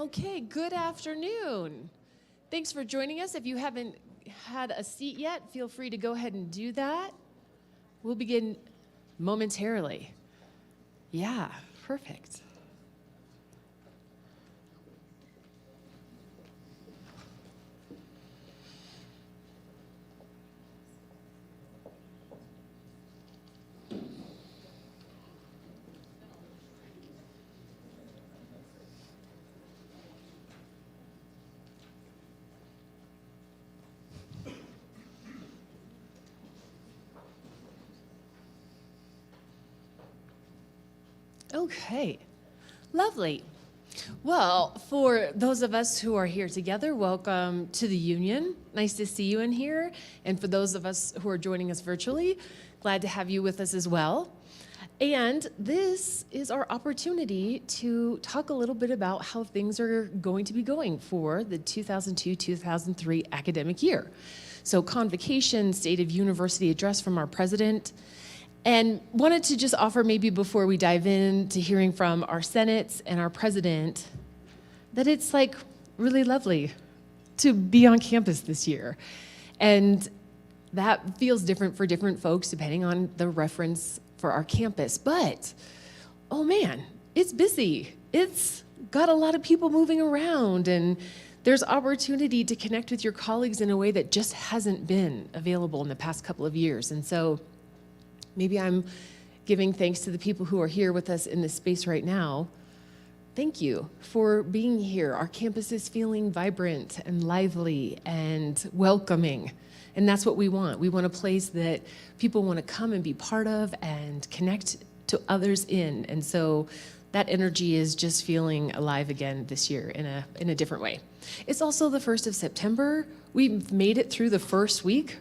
Okay, good afternoon. Thanks for joining us. If you haven't had a seat yet, feel free to go ahead and do that. We'll begin momentarily. Yeah, perfect. Okay, lovely. Well, for those of us who are here together, welcome to the Union. Nice to see you in here. And for those of us who are joining us virtually, glad to have you with us as well. And this is our opportunity to talk a little bit about how things are going to be going for the 2002-2003 academic year. So convocation, State of University address from our president, and wanted to just offer, maybe before we dive into hearing from our Senates and our president, that it's like really lovely to be on campus this year. And that feels different for different folks depending on the reference for our campus. But, oh man, it's busy. It's got a lot of people moving around, and there's opportunity to connect with your colleagues in a way that just hasn't been available in the past couple of years. And so maybe I'm giving thanks to the people who are here with us in this space right now. Thank you for being here. Our campus is feeling vibrant and lively and welcoming. And that's what we want. We want a place that people want to come and be part of and connect to others in. And so that energy is just feeling alive again this year in a different way. It's also the 1st of September. We've made it through the first week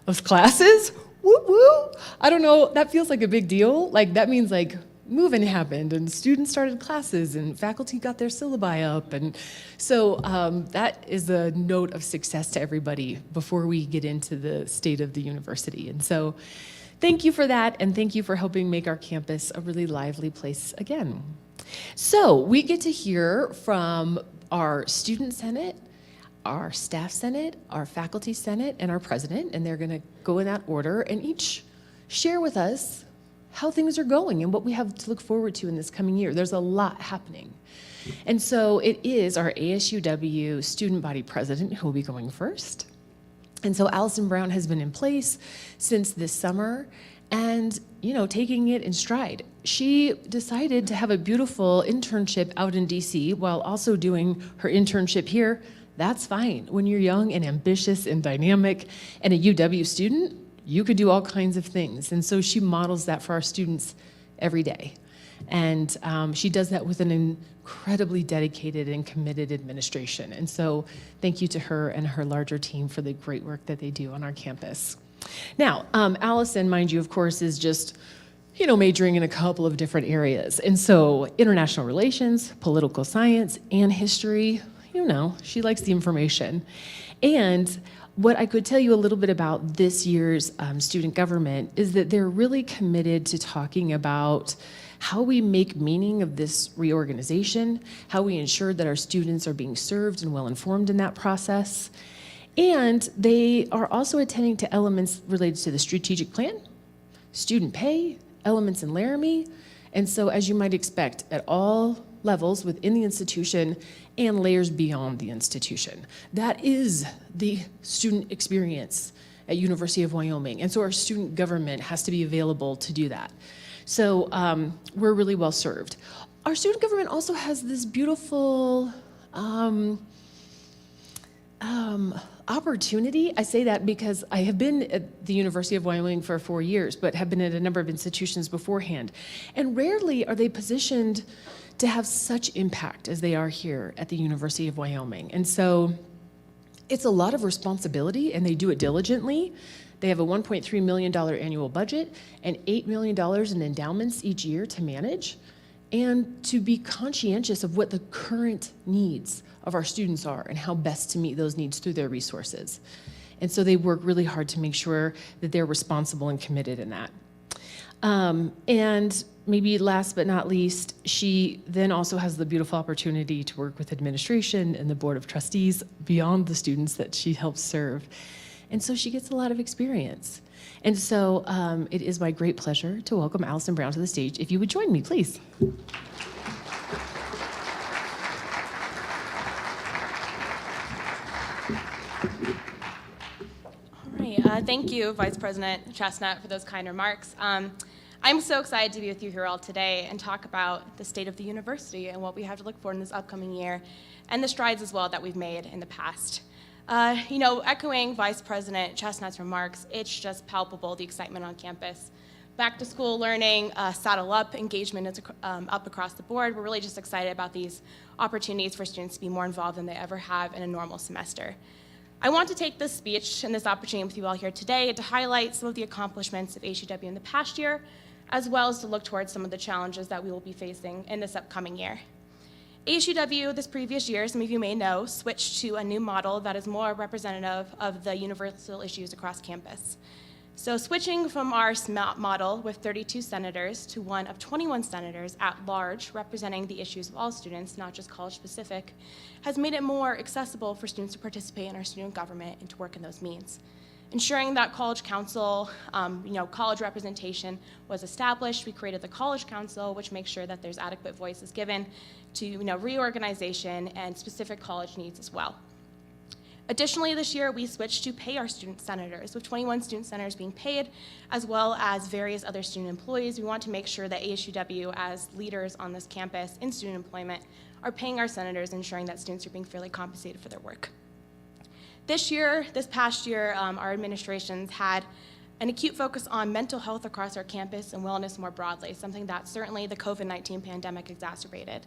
of classes. Woo woo! I don't know, that feels like a big deal. Like that means like moving happened and students started classes and faculty got their syllabi up. And so that is a note of success to everybody before we get into the state of the university. And so thank you for that, and thank you for helping make our campus a really lively place again. So we get to hear from our student senate, our staff senate, our faculty senate, and our president, and they're gonna go in that order and each share with us how things are going and what we have to look forward to in this coming year. There's a lot happening. And so it is our ASUW student body president who will be going first. And so Allison Brown has been in place since this summer and, you know, taking it in stride. She decided to have a beautiful internship out in DC while also doing her internship here. That's fine. When you're young and ambitious and dynamic and a UW student, you could do all kinds of things. And so she models that for our students every day. And she does that with an incredibly dedicated and committed administration. And so thank you to her and her larger team for the great work that they do on our campus. Now, Allison, mind you, of course, is just, you know, majoring in a couple of different areas. And so international relations, political science, and history, you know, she likes the information. And what I could tell you a little bit about this year's student government is that they're really committed to talking about how we make meaning of this reorganization, how we ensure that our students are being served and well informed in that process. And they are also attending to elements related to the strategic plan, student pay, elements in Laramie. And so as you might expect, at all levels within the institution and layers beyond the institution. That is the student experience at University of Wyoming. And so our student government has to be available to do that. So we're really well served. Our student government also has this beautiful opportunity. I say that because I have been at the University of Wyoming for 4 years, but have been at a number of institutions beforehand. And rarely are they positioned to have such impact as they are here at the University of Wyoming. And so it's a lot of responsibility, and they do it diligently. They have a $1.3 million annual budget and $8 million in endowments each year to manage, and to be conscientious of what the current needs of our students are and how best to meet those needs through their resources. And so they work really hard to make sure that they're responsible and committed in that. And maybe last but not least, she then also has the beautiful opportunity to work with administration and the Board of Trustees beyond the students that she helps serve. And so she gets a lot of experience. And so it is my great pleasure to welcome Allison Brown to the stage. If you would join me, please. Thank you, Vice President Chestnut, for those kind remarks. I'm so excited to be with you here all today and talk about the state of the university and what we have to look for in this upcoming year, and the strides as well that we've made in the past. Echoing Vice President Chestnut's remarks, it's just palpable, the excitement on campus. Back to school learning, saddle up, engagement is up across the board. We're really just excited about these opportunities for students to be more involved than they ever have in a normal semester. I want to take this speech and this opportunity with you all here today to highlight some of the accomplishments of HEW in the past year, as well as to look towards some of the challenges that we will be facing in this upcoming year. HEW this previous year, some of you may know, switched to a new model that is more representative of the universal issues across campus. So switching from our SMART model with 32 senators to one of 21 senators at large representing the issues of all students, not just college specific, has made it more accessible for students to participate in our student government and to work in those means. Ensuring that college council, college representation was established, we created the College Council, which makes sure that there's adequate voices given to reorganization and specific college needs as well. Additionally, this year, we switched to pay our student senators, with 21 student senators being paid, as well as various other student employees. We want to make sure that ASUW, as leaders on this campus in student employment, are paying our senators, ensuring that students are being fairly compensated for their work. This past year, our administrations had an acute focus on mental health across our campus and wellness more broadly, something that certainly the COVID-19 pandemic exacerbated.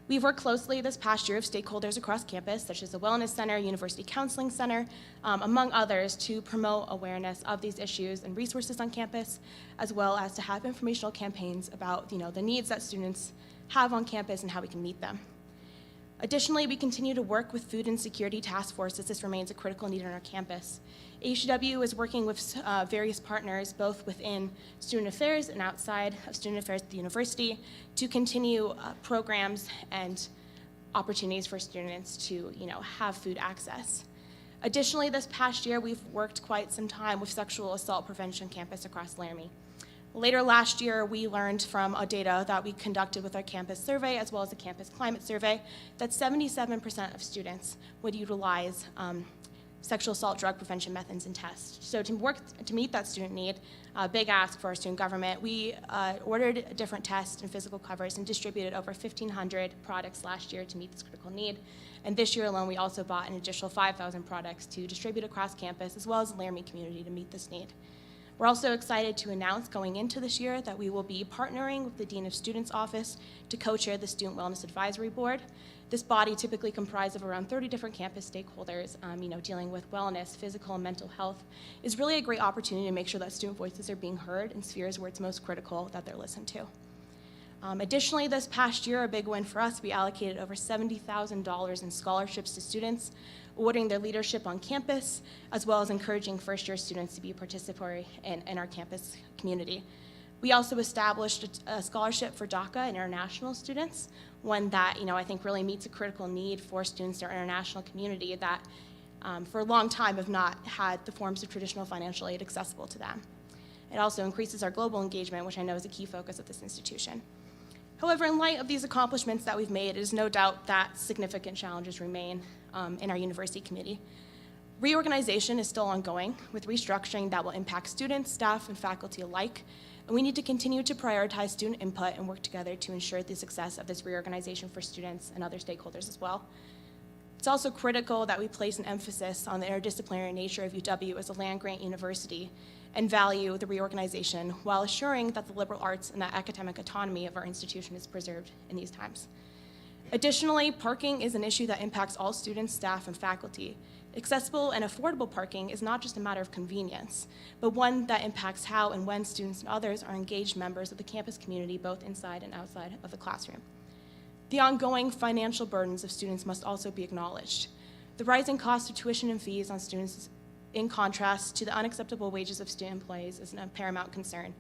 We've worked closely this past year with stakeholders across campus, such as the Wellness Center, University Counseling Center, among others, to promote awareness of these issues and resources on campus, as well as to have informational campaigns about the needs that students have on campus and how we can meet them. Additionally, we continue to work with food insecurity task forces. This remains a critical need on our campus. HEW is working with various partners, both within student affairs and outside of student affairs at the university, to continue programs and opportunities for students to have food access. Additionally, this past year, we've worked quite some time with sexual assault prevention campus across Laramie. Later last year, we learned from data that we conducted with our campus survey, as well as the campus climate survey, that 77% of students would utilize sexual assault drug prevention methods and tests. So to meet that student need, big ask for our student government, we ordered different tests and physical covers and distributed over 1,500 products last year to meet this critical need. And this year alone, we also bought an additional 5,000 products to distribute across campus, as well as the Laramie community, to meet this need. We're also excited to announce going into this year that we will be partnering with the Dean of Students Office to co-chair the Student Wellness Advisory Board. This body, typically comprised of around 30 different campus stakeholders, dealing with wellness, physical, and mental health, is really a great opportunity to make sure that student voices are being heard in spheres where it's most critical that they're listened to. Additionally, this past year, a big win for us, we allocated over $70,000 in scholarships to students, awarding their leadership on campus, as well as encouraging first-year students to be participatory in our campus community. We also established a scholarship for DACA and international students, one that I think really meets a critical need for students in our international community that for a long time have not had the forms of traditional financial aid accessible to them. It also increases our global engagement, which I know is a key focus of this institution. However, in light of these accomplishments that we've made, it is no doubt that significant challenges remain in our university community. Reorganization is still ongoing, with restructuring that will impact students, staff, and faculty alike, and we need to continue to prioritize student input and work together to ensure the success of this reorganization for students and other stakeholders as well. It's also critical that we place an emphasis on the interdisciplinary nature of UW as a land-grant university and value the reorganization while assuring that the liberal arts and the academic autonomy of our institution is preserved in these times. Additionally, parking is an issue that impacts all students, staff, and faculty. Accessible and affordable parking is not just a matter of convenience, but one that impacts how and when students and others are engaged members of the campus community, both inside and outside of the classroom. The ongoing financial burdens of students must also be acknowledged. The rising cost of tuition and fees on students, in contrast to the unacceptable wages of student employees, is a paramount concern.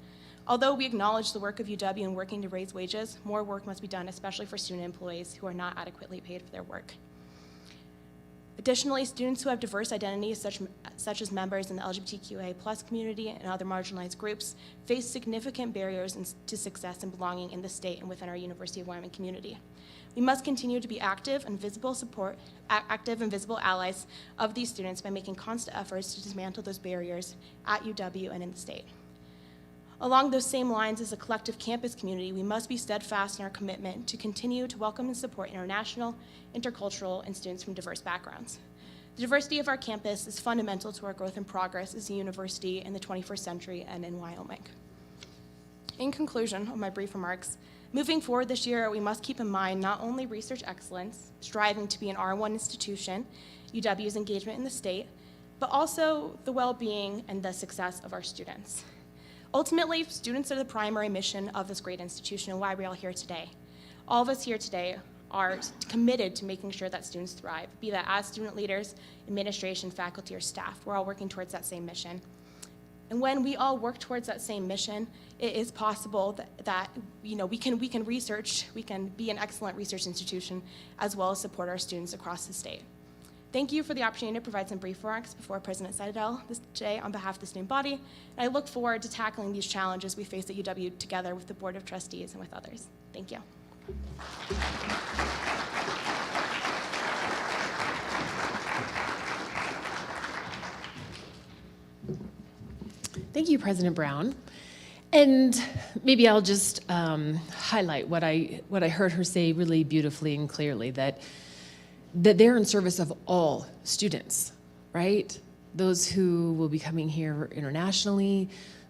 Although we acknowledge the work of UW in working to raise wages, more work must be done, especially for student employees who are not adequately paid for their work. Additionally, students who have diverse identities, such as members in the LGBTQA+ community and other marginalized groups, face significant barriers to success and belonging in the state and within our University of Wyoming community. We must continue to be active and visible allies of these students by making constant efforts to dismantle those barriers at UW and in the state. Along those same lines, as a collective campus community, we must be steadfast in our commitment to continue to welcome and support international, intercultural, and students from diverse backgrounds. The diversity of our campus is fundamental to our growth and progress as a university in the 21st century and in Wyoming. In conclusion of my brief remarks, moving forward this year, we must keep in mind not only research excellence, striving to be an R1 institution, UW's engagement in the state, but also the well-being and the success of our students. Ultimately, students are the primary mission of this great institution and why we're all here today. All of us here today are committed to making sure that students thrive, be that as student leaders, administration, faculty, or staff. We're all working towards that same mission. And when we all work towards that same mission, it is possible that we can research, we can be an excellent research institution, as well as support our students across the state. Thank you for the opportunity to provide some brief remarks before President Seidel today on behalf of the student body. And I look forward to tackling these challenges we face at UW together with the Board of Trustees and with others. Thank you. Thank you, President Brown. And maybe I'll just highlight what I heard her say really beautifully and clearly, that they're in service of all students, right? Those who will be coming here internationally,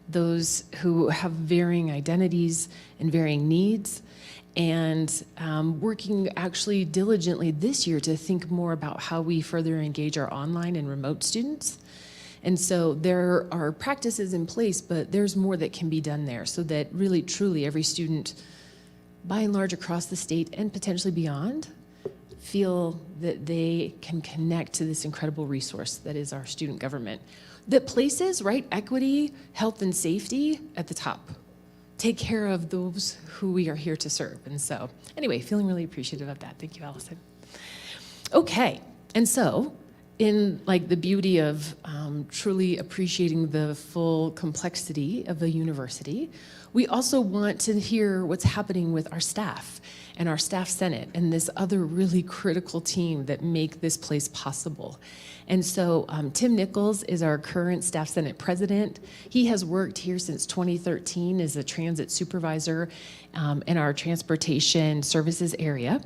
those who have varying identities and varying needs, and working actually diligently this year to think more about how we further engage our online and remote students. And so there are practices in place, but there's more that can be done there so that really, truly every student, by and large across the state and potentially beyond, feel that they can connect to this incredible resource that is our student government, that places, right, equity, health, and safety at the top. Take care of those who we are here to serve. And so, anyway, feeling really appreciative of that. Thank you, Allison. Okay, and so, in like the beauty of truly appreciating the full complexity of a university, we also want to hear what's happening with our staff and our staff senate and this other really critical team that make this place possible. And so Tim Nichols is our current staff senate president. He has worked here since 2013 as a transit supervisor in our transportation services area,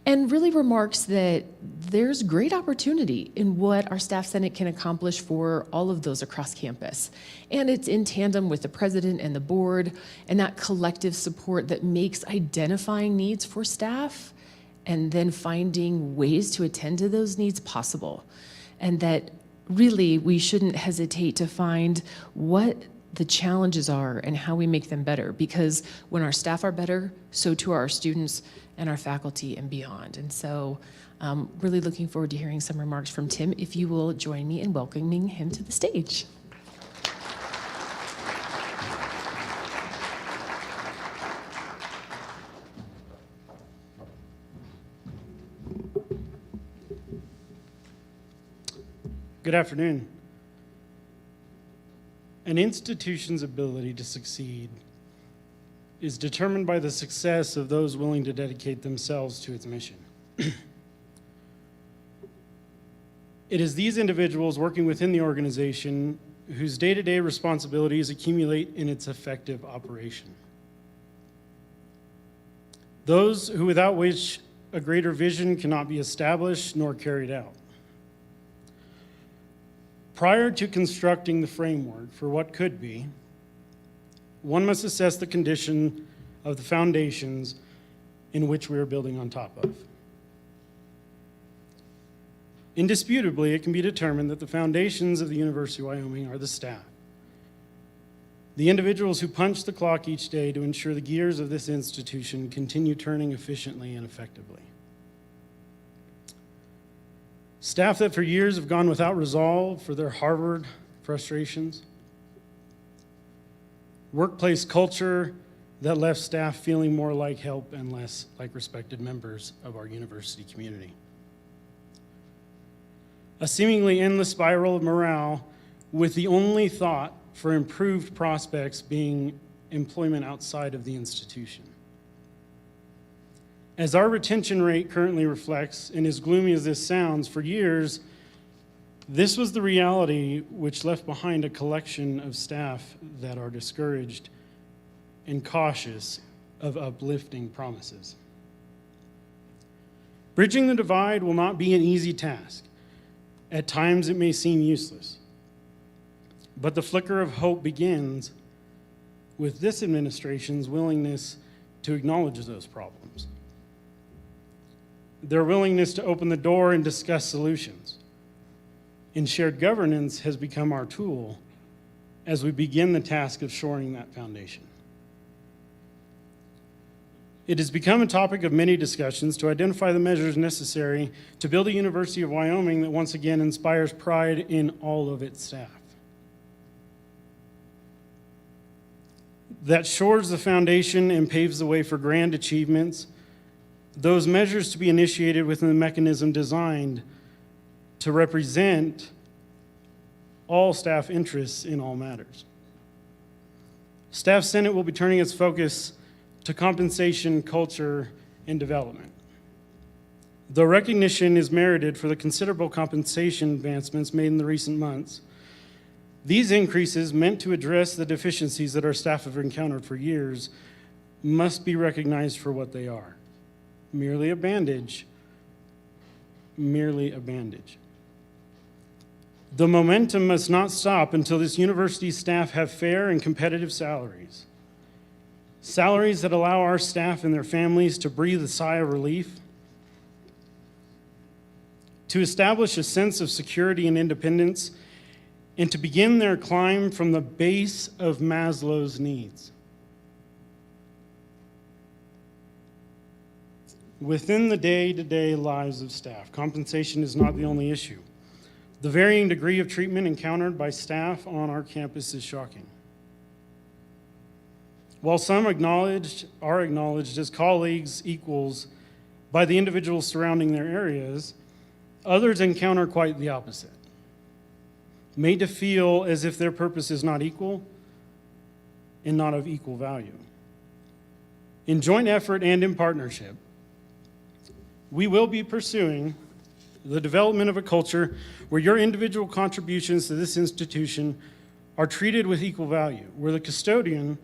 and really remarks that there's great opportunity in what our staff senate can accomplish for all of those across campus. And it's in tandem with the president and the board and that collective support that makes identifying needs for staff and then finding ways to attend to those needs possible. And that really we shouldn't hesitate to find what the challenges are and how we make them better, because when our staff are better, so too are our students and our faculty and beyond. And so really looking forward to hearing some remarks from Tim, if you will join me in welcoming him to the stage. Good afternoon. An institution's ability to succeed is determined by the success of those willing to dedicate themselves to its mission. It is these individuals working within the organization whose day-to-day responsibilities accumulate in its effective operation. Those who without which a greater vision cannot be established nor carried out. Prior to constructing the framework for what could be, one must assess the condition of the foundations in which we are building on top of. Indisputably, it can be determined that the foundations of the University of Wyoming are the staff, the individuals who punch the clock each day to ensure the gears of this institution continue turning efficiently and effectively. Staff that for years have gone without resolve for their Harvard frustrations. workplace culture that left staff feeling more like help and less like respected members of our university community. A seemingly endless spiral of morale with the only thought for improved prospects being employment outside of the institution. As our retention rate currently reflects, and as gloomy as this sounds, for years, this was the reality which left behind a collection of staff that are discouraged and cautious of uplifting promises. Bridging the divide will not be an easy task. At times it may seem useless. But the flicker of hope begins with this administration's willingness to acknowledge those problems. Their willingness to open the door and discuss solutions. And shared governance has become our tool as we begin the task of shoring that foundation. It has become a topic of many discussions to identify the measures necessary to build a University of Wyoming that once again inspires pride in all of its staff. That shores the foundation and paves the way for grand achievements, those measures to be initiated within the mechanism designed to represent all staff interests in all matters. Staff Senate will be turning its focus to compensation, culture, and development. Though recognition is merited for the considerable compensation advancements made in the recent months, these increases, meant to address the deficiencies that our staff have encountered for years, must be recognized for what they are. Merely a bandage. Merely a bandage. The momentum must not stop until this university's staff have fair and competitive salaries. Salaries that allow our staff and their families to breathe a sigh of relief, to establish a sense of security and independence, and to begin their climb from the base of Maslow's needs. Within the day-to-day lives of staff, compensation is not the only issue. The varying degree of treatment encountered by staff on our campus is shocking. While some are acknowledged as colleagues, equals, by the individuals surrounding their areas, others encounter quite the opposite. Made to feel as if their purpose is not equal and not of equal value. In joint effort and in partnership, we will be pursuing the development of a culture where your individual contributions to this institution are treated with equal value, where the custodian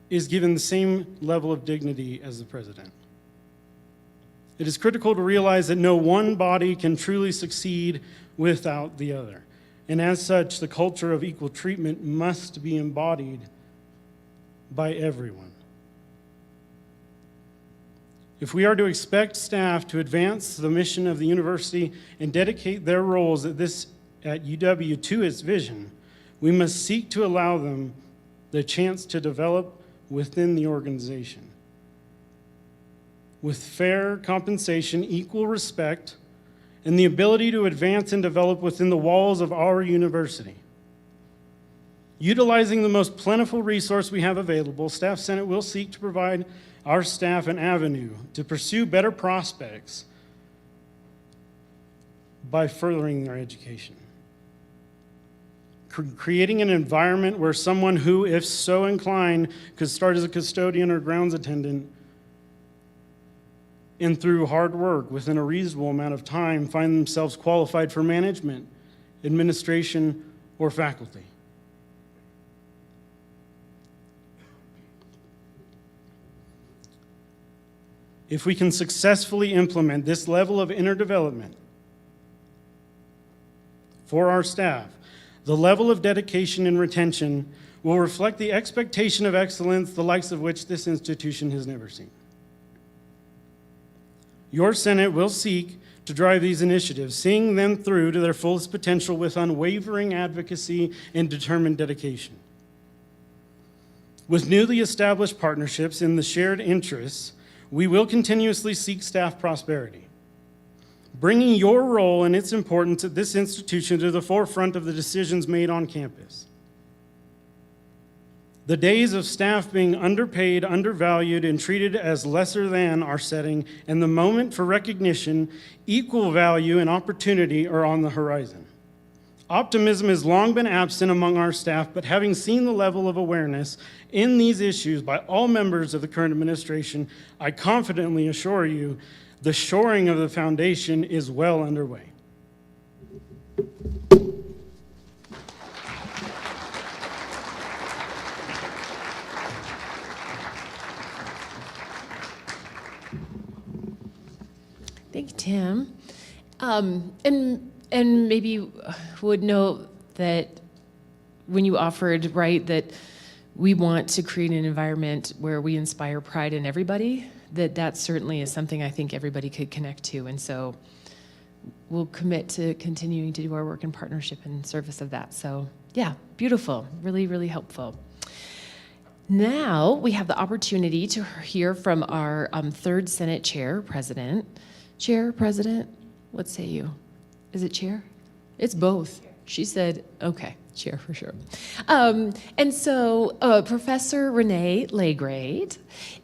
is given the same level of dignity as the president. It is critical to realize that no one body can truly succeed without the other. And as such, the culture of equal treatment must be embodied by everyone. If we are to expect staff to advance the mission of the university and dedicate their roles at UW to its vision, we must seek to allow them the chance to develop within the organization. With fair compensation, equal respect, and the ability to advance and develop within the walls of our university. Utilizing the most plentiful resource we have available, Staff Senate will seek to provide our staff an avenue to pursue better prospects by furthering their education. Creating an environment where someone who, if so inclined, could start as a custodian or grounds attendant, and through hard work within a reasonable amount of time find themselves qualified for management, administration, or faculty. If we can successfully implement this level of inner development for our staff, the level of dedication and retention will reflect the expectation of excellence, the likes of which this institution has never seen. Your Senate will seek to drive these initiatives, seeing them through to their fullest potential with unwavering advocacy and determined dedication. With newly established partnerships in the shared interests, we will continuously seek staff prosperity, bringing your role and its importance at this institution to the forefront of the decisions made on campus. The days of staff being underpaid, undervalued, and treated as lesser than are setting, and the moment for recognition, equal value, and opportunity are on the horizon. Optimism has long been absent among our staff, but having seen the level of awareness in these issues by all members of the current administration, I confidently assure you the shoring of the foundation is well underway. Thank you, Tim. And maybe would note that when you offered, right, that we want to create an environment where we inspire pride in everybody, that certainly is something I think everybody could connect to. And so we'll commit to continuing to do our work in partnership in service of that. So yeah, beautiful, really, really helpful. Now we have the opportunity to hear from our third Senate President, what say you? Is it chair? It's both. She said, okay, chair for sure. And so Professor Renee Lagrade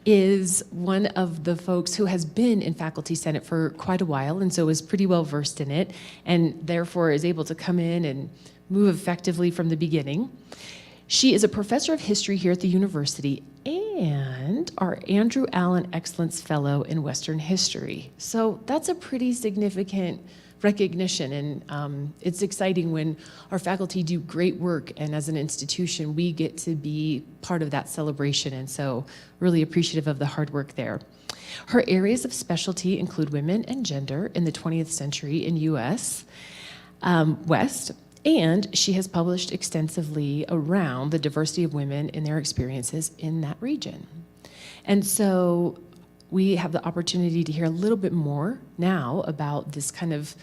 is one of the folks who has been in Faculty Senate for quite a while, and so is pretty well versed in it, and therefore is able to come in and move effectively from the beginning. She is a professor of history here at the university and our Andrew Allen Excellence Fellow in Western History. So that's a pretty significant recognition, and it's exciting when our faculty do great work, and as an institution, we get to be part of that celebration, and so really appreciative of the hard work there. Her areas of specialty include women and gender in the 20th century in U.S. West, and she has published extensively around the diversity of women and their experiences in that region. And so we have the opportunity to hear a little bit more now about this kind of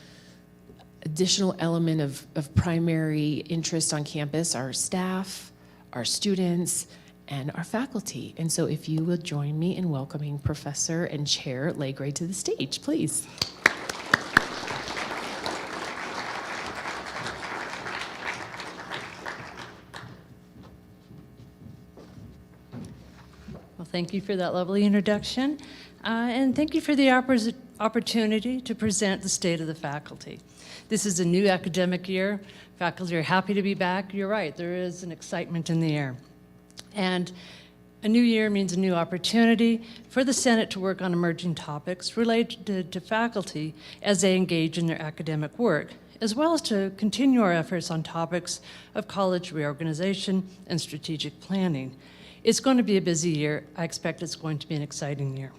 additional element of primary interest on campus, our staff, our students, and our faculty. And so if you will join me in welcoming Professor and Chair Lagrade to the stage, please. Well, thank you for that lovely introduction, and thank you for the opportunity to present the state of the faculty. This is a new academic year. Faculty are happy to be back. You're right, there is an excitement in the air. And a new year means a new opportunity for the Senate to work on emerging topics related to faculty as they engage in their academic work, as well as to continue our efforts on topics of college reorganization and strategic planning. It's going to be a busy year. I expect it's going to be an exciting year.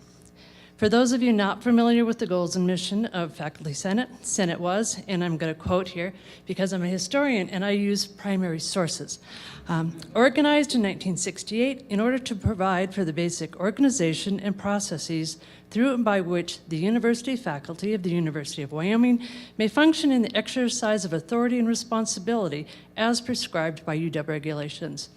For those of you not familiar with the goals and mission of Faculty Senate, Senate was, and I'm going to quote here because I'm a historian and I use primary sources, organized in 1968 in order to provide for the basic organization and processes through and by which the university faculty of the University of Wyoming may function in the exercise of authority and responsibility as prescribed by UW regulations.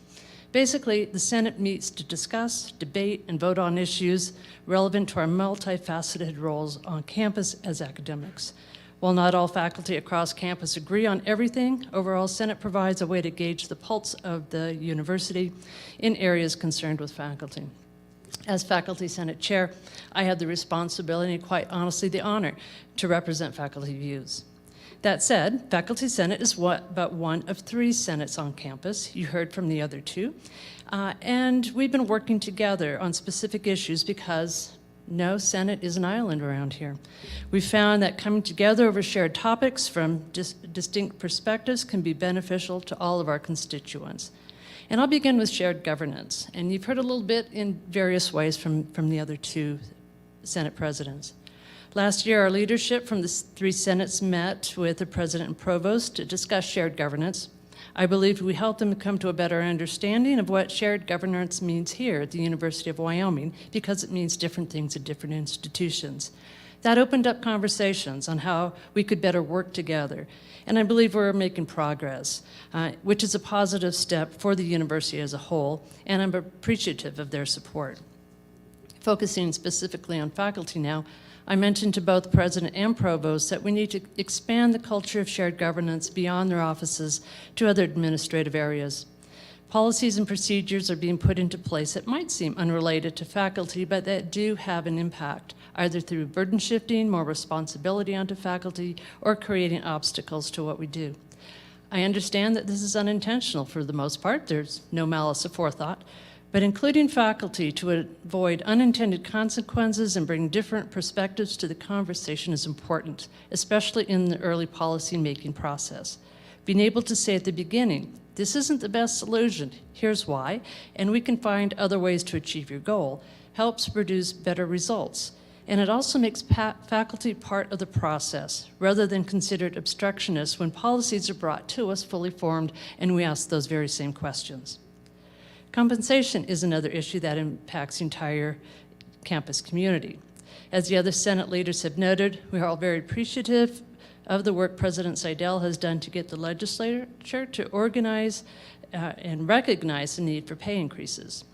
Basically, the Senate meets to discuss, debate, and vote on issues relevant to our multifaceted roles on campus as academics. While not all faculty across campus agree on everything, overall, Senate provides a way to gauge the pulse of the university in areas concerned with faculty. As Faculty Senate Chair, I had the responsibility and quite honestly the honor to represent faculty views. That said, Faculty Senate is but one of 3 senates on campus. You heard from the other 2. And we've been working together on specific issues because no Senate is an island around here. We found that coming together over shared topics from distinct perspectives can be beneficial to all of our constituents. And I'll begin with shared governance. And you've heard a little bit in various ways from the other 2 Senate presidents. Last year, our leadership from the 3 senates met with the president and provost to discuss shared governance. I believe we helped them come to a better understanding of what shared governance means here at the University of Wyoming, because it means different things at different institutions. That opened up conversations on how we could better work together. And I believe we're making progress, which is a positive step for the university as a whole, and I'm appreciative of their support. Focusing specifically on faculty now, I mentioned to both President and Provost that we need to expand the culture of shared governance beyond their offices to other administrative areas. Policies and procedures are being put into place that might seem unrelated to faculty, but that do have an impact, either through burden shifting, more responsibility onto faculty, or creating obstacles to what we do. I understand that this is unintentional for the most part. There's no malice aforethought, but including faculty to avoid unintended consequences and bring different perspectives to the conversation is important, especially in the early policy-making process. Being able to say at the beginning, this isn't the best solution, here's why, and we can find other ways to achieve your goal, helps produce better results. And it also makes faculty part of the process, rather than considered obstructionists when policies are brought to us fully formed and we ask those very same questions. Compensation is another issue that impacts the entire campus community. As the other Senate leaders have noted, we are all very appreciative of the work President Seidel has done to get the legislature to organize and recognize the need for pay increases.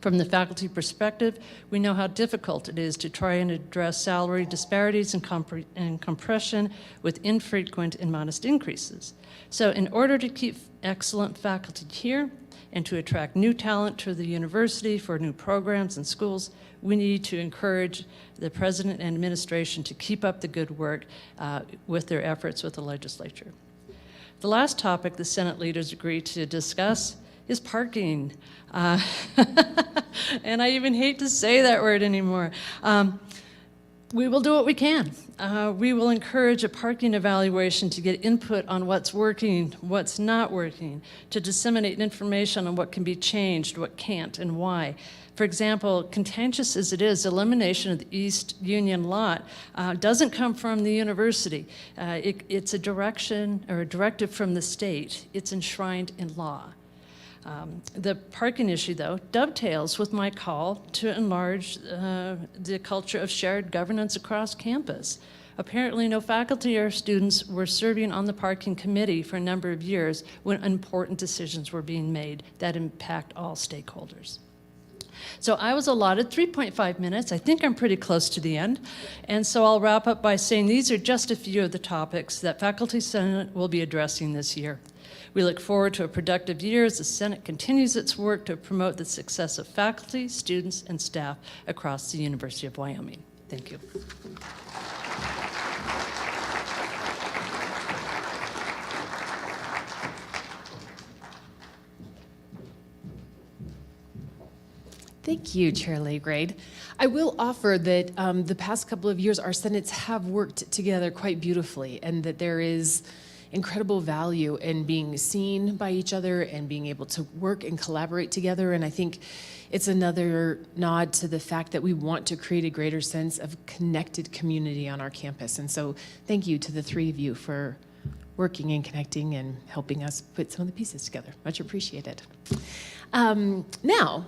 From the faculty perspective, we know how difficult it is to try and address salary disparities and compression with infrequent and modest increases. So in order to keep excellent faculty here and to attract new talent to the university for new programs and schools, we need to encourage the president and administration to keep up the good work with their efforts with the legislature. The last topic the Senate leaders agreed to discuss is parking. And I even hate to say that word anymore. We will do what we can. We will encourage a parking evaluation to get input on what's working, what's not working, to disseminate information on what can be changed, what can't, and why. For example, contentious as it is, elimination of the East Union lot doesn't come from the university. It's a direction or a directive from the state. It's enshrined in law. The parking issue, though, dovetails with my call to enlarge the culture of shared governance across campus. Apparently, no faculty or students were serving on the parking committee for a number of years when important decisions were being made that impact all stakeholders. So I was allotted 3.5 minutes. I think I'm pretty close to the end. And so I'll wrap up by saying these are just a few of the topics that Faculty Senate will be addressing this year. We look forward to a productive year as the Senate continues its work to promote the success of faculty, students, and staff across the University of Wyoming. Thank you. Thank you, Chair Lagrade. I will offer that the past couple of years, our senates have worked together quite beautifully, and that there is incredible value in being seen by each other and being able to work and collaborate together. And I think it's another nod to the fact that we want to create a greater sense of connected community on our campus. And so thank you to the three of you for working and connecting and helping us put some of the pieces together. Much appreciated. Now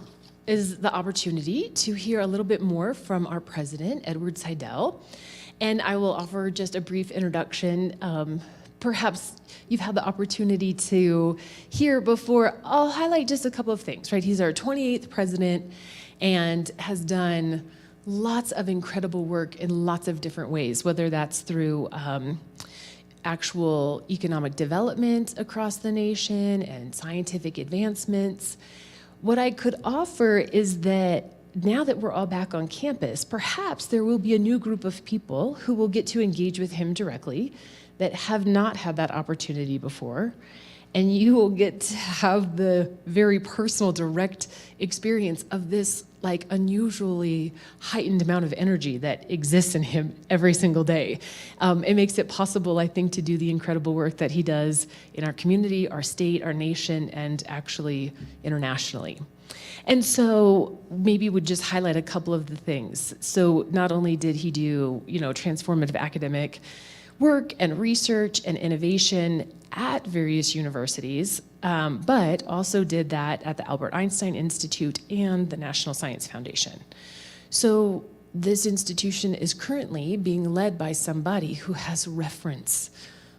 is the opportunity to hear a little bit more from our president, Edward Seidel. And I will offer just a brief introduction. Perhaps you've had the opportunity to hear before. I'll highlight just a couple of things, right? He's our 28th president and has done lots of incredible work in lots of different ways, whether that's through actual economic development across the nation and scientific advancements. What I could offer is that now that we're all back on campus, perhaps there will be a new group of people who will get to engage with him directly that have not had that opportunity before. And you will get to have the very personal, direct experience of this like unusually heightened amount of energy that exists in him every single day. It makes it possible, I think, to do the incredible work that he does in our community, our state, our nation, and actually internationally. And so maybe we'd just highlight a couple of the things. So not only did he do, transformative academic work and research and innovation at various universities, but also did that at the Albert Einstein Institute and the National Science Foundation. So this institution is currently being led by somebody who has reference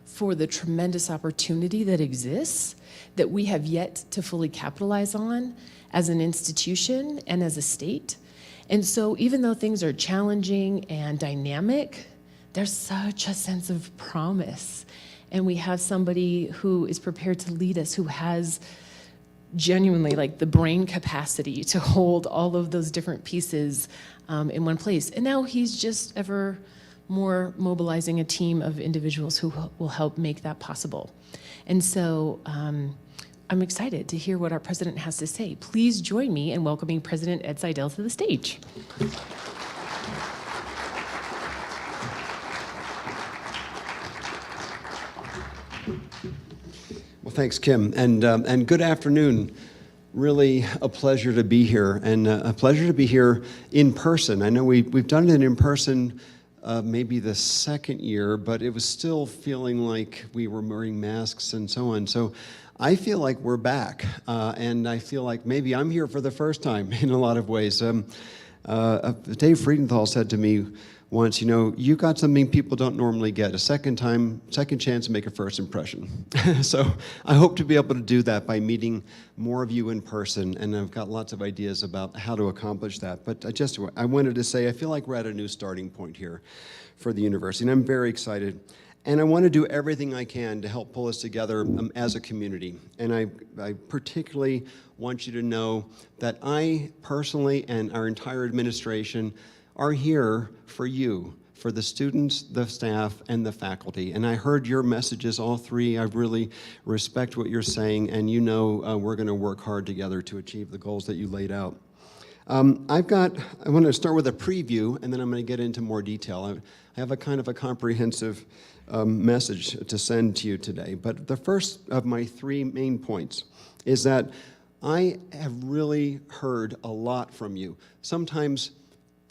for the tremendous opportunity that exists that we have yet to fully capitalize on as an institution and as a state. And so even though things are challenging and dynamic, there's such a sense of promise. And we have somebody who is prepared to lead us, who has genuinely like the brain capacity to hold all of those different pieces in one place. And now he's just ever more mobilizing a team of individuals who will help make that possible. And so I'm excited to hear what our president has to say. Please join me in welcoming President Ed Seidel to the stage. Well, thanks, Kim, and good afternoon. Really a pleasure to be here, and a pleasure to be here in person. I know we've done it in person maybe the second year, but it was still feeling like we were wearing masks and so on. So I feel like we're back, and I feel like maybe I'm here for the first time in a lot of ways. Dave Friedenthal said to me once, you know, you got something people don't normally get, a second chance to make a first impression. So I hope to be able to do that by meeting more of you in person, and I've got lots of ideas about how to accomplish that. But I wanted to say, I feel like we're at a new starting point here for the university, and I'm very excited. And I want to do everything I can to help pull us together as a community. And I particularly want you to know that I personally and our entire administration are here for you, for the students, the staff, and the faculty. And I heard your messages, all three. I really respect what you're saying, and you know we're going to work hard together to achieve the goals that you laid out. I want to start with a preview, and then I'm going to get into more detail. I have a kind of a comprehensive message to send to you today. But the first of my three main points is that I have really heard a lot from you. Sometimes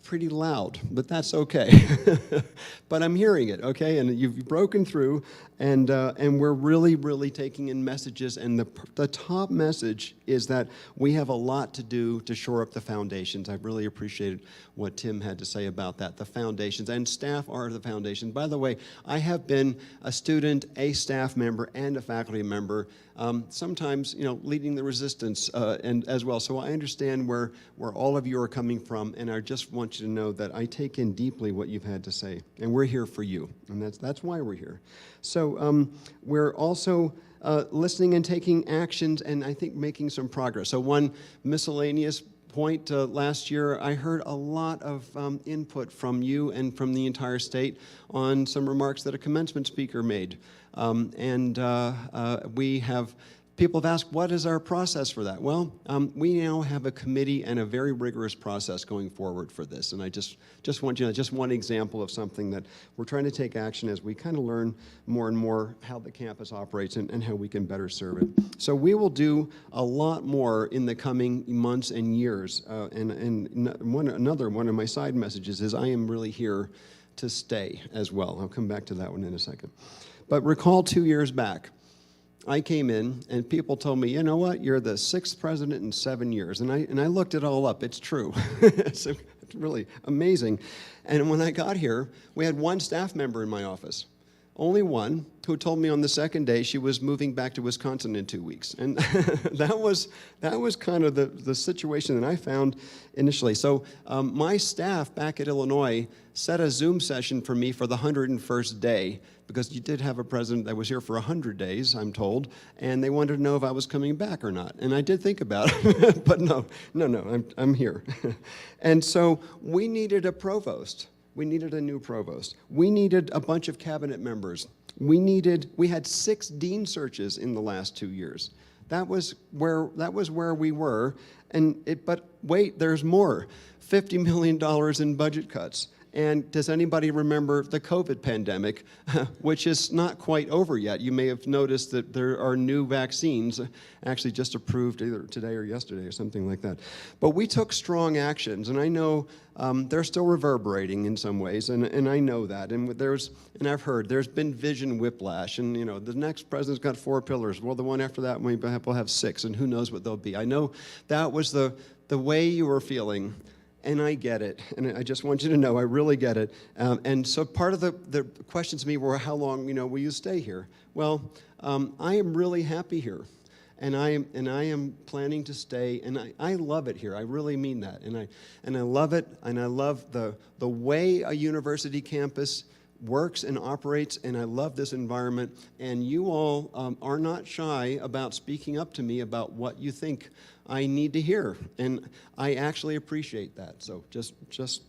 pretty loud, but that's okay. But I'm hearing it, okay? And you've broken through, and we're really, really taking in messages. And the top message is that we have a lot to do to shore up the foundations. I really appreciated what Tim had to say about that, the foundations. And staff are the foundation. By the way, I have been a student, a staff member, and a faculty member, sometimes, you know, leading the resistance and as well. So I understand where all of you are coming from, and I just want you to know that I take in deeply what you've had to say, and we're here for you, and that's why we're here. So we're also listening and taking actions, and I think making some progress. So one miscellaneous point, last year I heard a lot of input from you and from the entire state on some remarks that a commencement speaker made. People have asked, what is our process for that? Well, we now have a committee and a very rigorous process going forward for this. And I just want you to know, just one example of something that we're trying to take action as we kind of learn more and more how the campus operates and how we can better serve it. So we will do a lot more in the coming months and years. Another one of my side messages is I am really here to stay as well. I'll come back to that one in a second. But recall 2 years back, I came in and people told me, you know what, you're the 6th president in 7 years. And I looked it all up. It's true. It's really amazing. And when I got here, we had one staff member in my office, only one, who told me on the second day she was moving back to Wisconsin in 2 weeks. And that was kind of the situation that I found initially. So my staff back at Illinois set a Zoom session for me for the 101st day, because you did have a president that was here for 100 days, I'm told, and they wanted to know if I was coming back or not. And I did think about it, but no, I'm here. And so we needed a provost. We needed a new provost. We needed a bunch of cabinet members. We had 6 dean searches in the last 2 years. That was where we were. But wait, there's more. $50 million in budget cuts. And does anybody remember the COVID pandemic, which is not quite over yet? You may have noticed that there are new vaccines actually just approved either today or yesterday or something like that. But we took strong actions, and I know they're still reverberating in some ways, and I know that. And I've heard there's been vision whiplash, and you know the next president's got 4 pillars. Well, the one after that will have 6, and who knows what they'll be. I know that was the way you were feeling. And I get it, and I just want you to know I really get it. And so part of the questions to me were, how long, will you stay here? Well, I am really happy here, and I am planning to stay, and I love it here. I really mean that, and I love it, and I love the way a university campus works and operates, and I love this environment. And you all are not shy about speaking up to me about what you think I need to hear, and I actually appreciate that. So just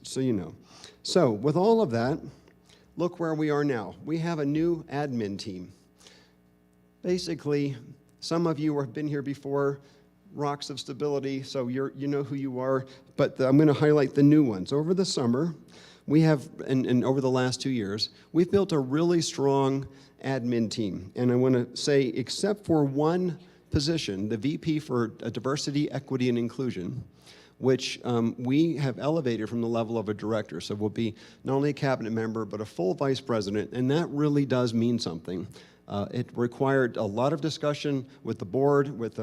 so you know. So with all of that, look where we are now. We have a new admin team. Basically, some of you have been here before, rocks of stability, so you know who you are, but I'm going to highlight the new ones. Over the summer, we have, and over the last 2 years, we've built a really strong admin team. And I want to say, except for one position, the VP for Diversity, Equity, and Inclusion, which we have elevated from the level of a director. So we'll be not only a cabinet member, but a full vice president, and that really does mean something. It required a lot of discussion with the board, with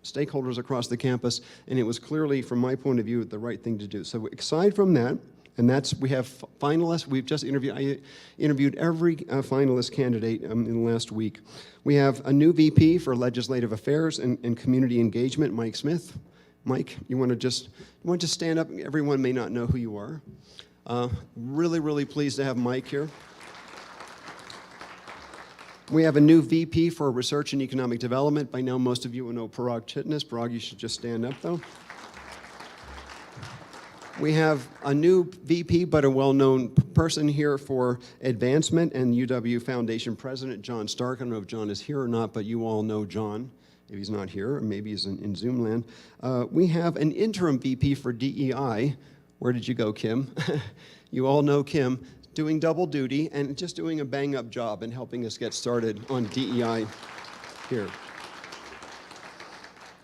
stakeholders across the campus, and it was clearly, from my point of view, the right thing to do. So aside from that, and we have finalists. We've just I interviewed every finalist candidate in the last week. We have a new VP for Legislative Affairs and Community Engagement, Mike Smith. Mike, you want to just stand up? Everyone may not know who you are. Really, really pleased to have Mike here. We have a new VP for Research and Economic Development. By now, most of you will know Parag Chitnis. Parag, you should just stand up, though. We have a new VP, but a well-known person here for advancement, and UW Foundation President, John Stark. I don't know if John is here or not, but you all know John, if he's not here, or maybe he's in Zoom land. We have an interim VP for DEI. Where did you go, Kim? You all know Kim, doing double duty and just doing a bang-up job and helping us get started on DEI here.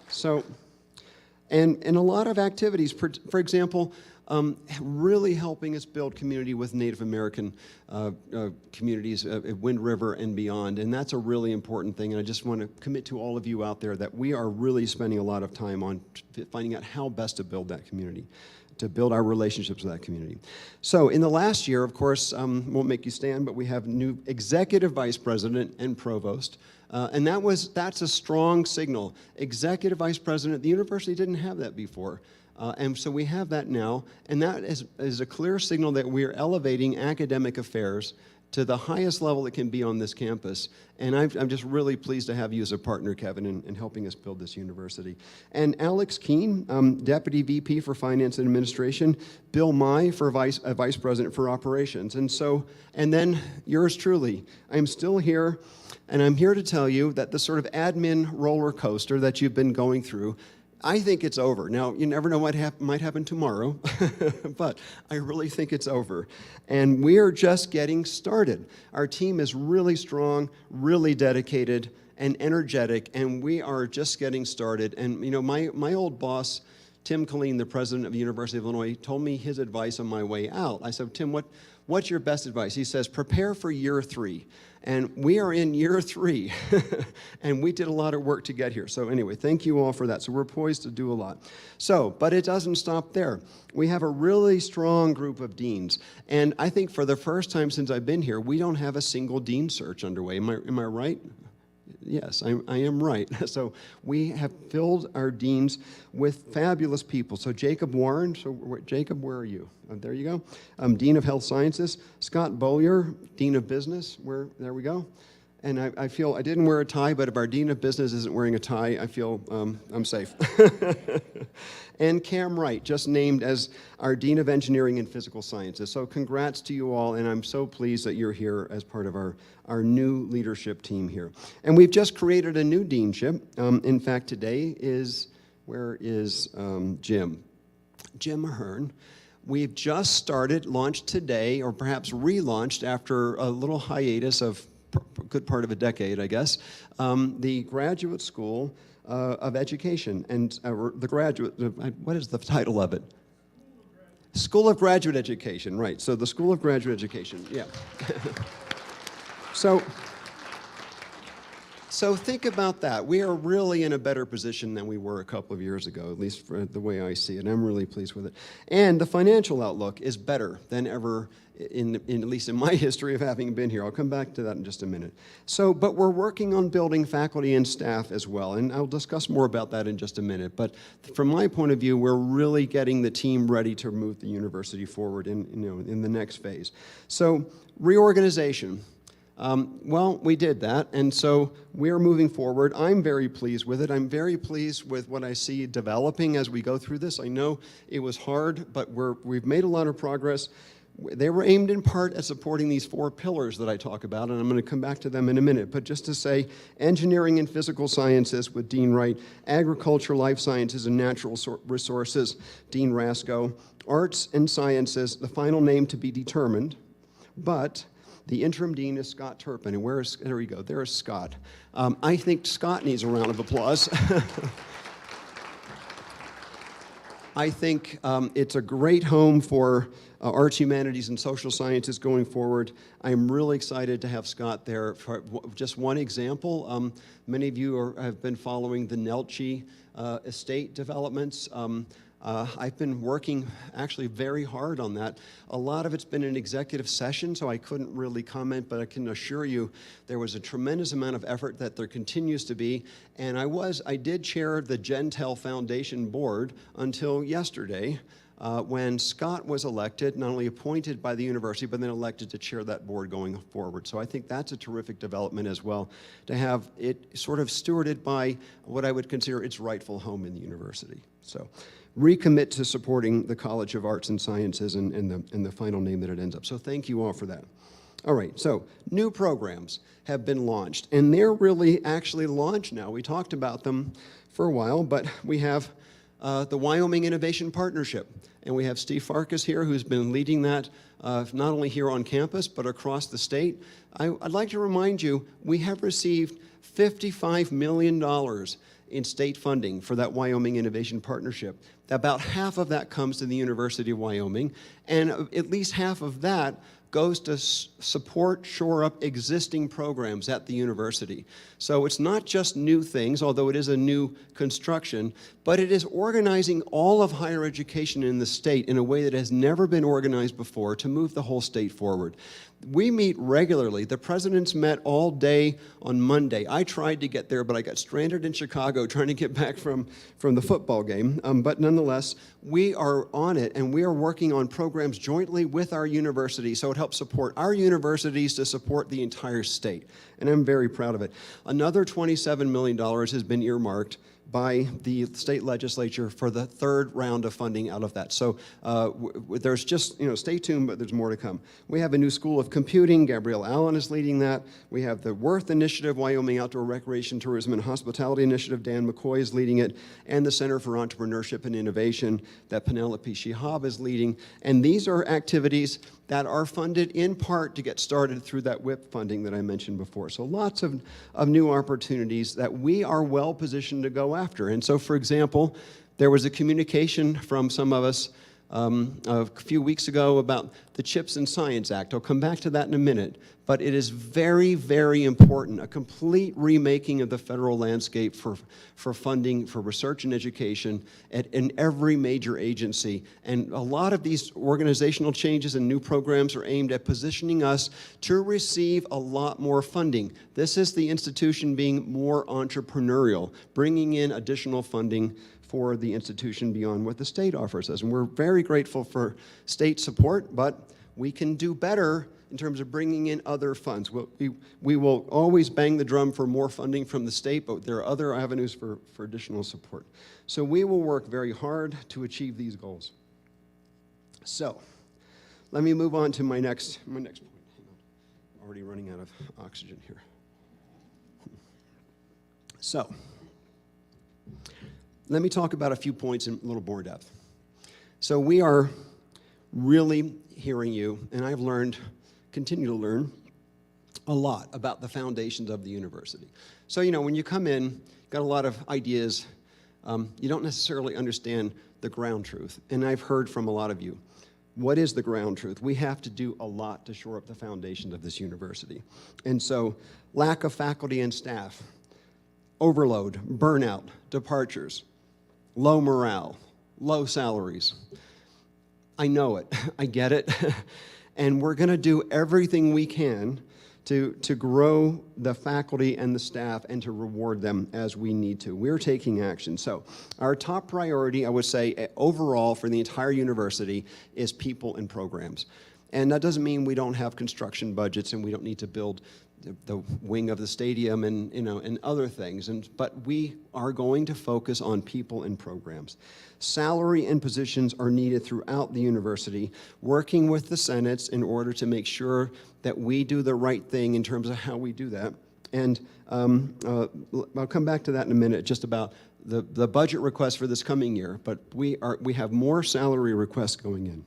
So, and a lot of activities, for example, really helping us build community with Native American communities at Wind River and beyond, and that's a really important thing, and I just want to commit to all of you out there that we are really spending a lot of time on finding out how best to build that community, to build our relationships with that community. So in the last year, of course, won't make you stand, but we have new executive vice president and provost. And that's a strong signal. Executive vice president, the university didn't have that before. And so we have that now, and that is a clear signal that we're elevating academic affairs to the highest level it can be on this campus. And I'm just really pleased to have you as a partner, Kevin, in helping us build this university. And Alex Keene, Deputy VP for Finance and Administration, Bill Mai for Vice President for Operations. And then yours truly. I'm still here, and I'm here to tell you that the sort of admin roller coaster that you've been going through, I think it's over. Now, you never know what might happen tomorrow, but I really think it's over. And we are just getting started. Our team is really strong, really dedicated, and energetic, and we are just getting started. And you know, my old boss, Tim Killeen, the president of the University of Illinois, told me his advice on my way out. I said, Tim, what's your best advice? He says, prepare for year 3. And we are in year 3, and we did a lot of work to get here. So anyway, thank you all for that. So we're poised to do a lot. So, but it doesn't stop there. We have a really strong group of deans. And I think for the first time since I've been here, we don't have a single dean search underway. Am I right? Yes, I am right. So we have filled our deans with fabulous people. So Jacob Warren, Jacob, where are you? There you go. Dean of Health Sciences. Scott Bollier, Dean of Business. There we go. And I feel, I didn't wear a tie, but if our Dean of Business isn't wearing a tie, I feel I'm safe. And Cam Wright, just named as our Dean of Engineering and Physical Sciences. So congrats to you all, and I'm so pleased that you're here as part of our new leadership team here. And we've just created a new deanship. In fact, today is, where is Jim? Jim Ahern. We've just started, launched today, or perhaps relaunched after a little hiatus of a good part of a decade, I guess, the Graduate School of Education. And the graduate, what is the title of it? School of Graduate Education, right. So the School of Graduate Education, yeah. So think about that. We are really in a better position than we were a couple of years ago, at least for the way I see it. I'm really pleased with it. And the financial outlook is better than ever in at least in my history of having been here. I'll come back to that in just a minute. But we're working on building faculty and staff as well, and I'll discuss more about that in just a minute. But from my point of view, we're really getting the team ready to move the university forward in the next phase. So reorganization. Well, we did that, and so we're moving forward. I'm very pleased with it. I'm very pleased with what I see developing as we go through this. I know it was hard, but we've made a lot of progress. They were aimed in part at supporting these 4 pillars that I talk about, and I'm going to come back to them in a minute. But just to say, engineering and physical sciences with Dean Wright, agriculture, life sciences, and natural resources, Dean Rasko, arts and sciences, the final name to be determined, but the interim dean is Scott Turpin, and there we go, there's Scott. I think Scott needs a round of applause. I think it's a great home for arts, humanities, and social sciences going forward. I'm really excited to have Scott there. For just one example, many of you have been following the Nelchi estate developments. I've been working actually very hard on that. A lot of it's been an executive session, so I couldn't really comment, but I can assure you there was a tremendous amount of effort that there continues to be. And I did chair the Gentel Foundation board until yesterday, when Scott was elected, not only appointed by the university, but then elected to chair that board going forward. So I think that's a terrific development as well, to have it sort of stewarded by what I would consider its rightful home in the university. So recommit to supporting the College of Arts and Sciences and the final name that it ends up. So thank you all for that. All right, so new programs have been launched, and they're really actually launched now. We talked about them for a while, but we have the Wyoming Innovation Partnership, and we have Steve Farkas here, who's been leading that not only here on campus, but across the state. I'd like to remind you, we have received $55 million in state funding for that Wyoming Innovation Partnership. About half of that comes to the University of Wyoming, and at least half of that goes to support, shore up existing programs at the university. So it's not just new things, although it is a new construction, but it is organizing all of higher education in the state in a way that has never been organized before to move the whole state forward. We meet regularly. The presidents met all day on Monday. I tried to get there, but I got stranded in Chicago trying to get back from the football game. But nonetheless, we are on it, and we are working on programs jointly with our university, so it helps support our universities to support the entire state. And I'm very proud of it. Another $27 million has been earmarked by the state legislature for the 3rd round of funding out of that. So there's just, stay tuned, but there's more to come. We have a new School of Computing. Gabrielle Allen is leading that. We have the Worth Initiative, Wyoming Outdoor Recreation, Tourism, and Hospitality Initiative. Dan McCoy is leading it. And the Center for Entrepreneurship and Innovation that Penelope Shihab is leading. And these are activities that are funded in part to get started through that WIP funding that I mentioned before. So lots of new opportunities that we are well positioned to go after. And so, for example, there was a communication from some of us a few weeks ago about the CHIPS and Science Act. I'll come back to that in a minute. But it is very, very important, a complete remaking of the federal landscape for funding for research and education in every major agency. And a lot of these organizational changes and new programs are aimed at positioning us to receive a lot more funding. This is the institution being more entrepreneurial, bringing in additional funding for the institution beyond what the state offers us. And we're very grateful for state support, but we can do better in terms of bringing in other funds. We will always bang the drum for more funding from the state, but there are other avenues for additional support. So we will work very hard to achieve these goals. So let me move on to my next point. Hang on. Already running out of oxygen here. So let me talk about a few points in a little more depth. So we are really hearing you, and I've continue to learn a lot about the foundations of the university. So, when you come in, got a lot of ideas, you don't necessarily understand the ground truth. And I've heard from a lot of you, what is the ground truth? We have to do a lot to shore up the foundations of this university. And so, lack of faculty and staff. overload, burnout, departures, low morale, low salaries. I know it. I get it. And we're going to do everything we can to grow the faculty and the staff and to reward them as we need to. We're taking action. So our top priority, I would say, overall for the entire university is people and programs. And that doesn't mean we don't have construction budgets and we don't need to build the wing of the stadium and, and other things. But we are going to focus on people and programs. Salary and positions are needed throughout the university, working with the senates in order to make sure that we do the right thing in terms of how we do that. And I'll come back to that in a minute, just about the budget request for this coming year. But we have more salary requests going in.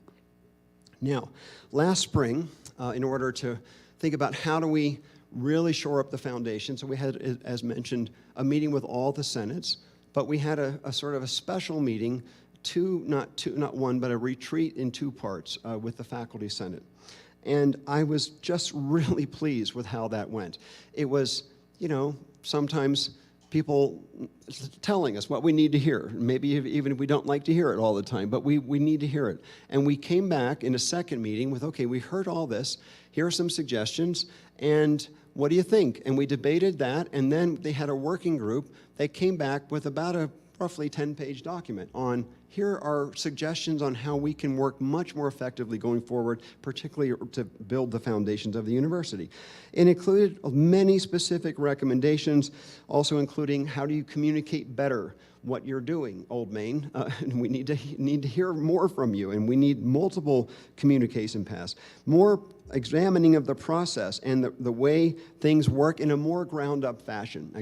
Now, last spring, in order to think about how do we really shore up the foundation, so we had, as mentioned, a meeting with all the senates, but we had a sort of a special meeting, not one, but a retreat in 2 parts with the faculty senate. And I was just really pleased with how that went. It was, sometimes people telling us what we need to hear, maybe even if we don't like to hear it all the time, but we need to hear it. And we came back in a second meeting with, okay, we heard all this, here are some suggestions, and what do you think? And we debated that, and then they had a working group. They came back with about a roughly 10-page document on here are suggestions on how we can work much more effectively going forward, particularly to build the foundations of the university. It included many specific recommendations, also including how do you communicate better what you're doing, Old Main. We need to hear more from you, and we need multiple communication paths. More examining of the process and the way things work in a more ground-up fashion.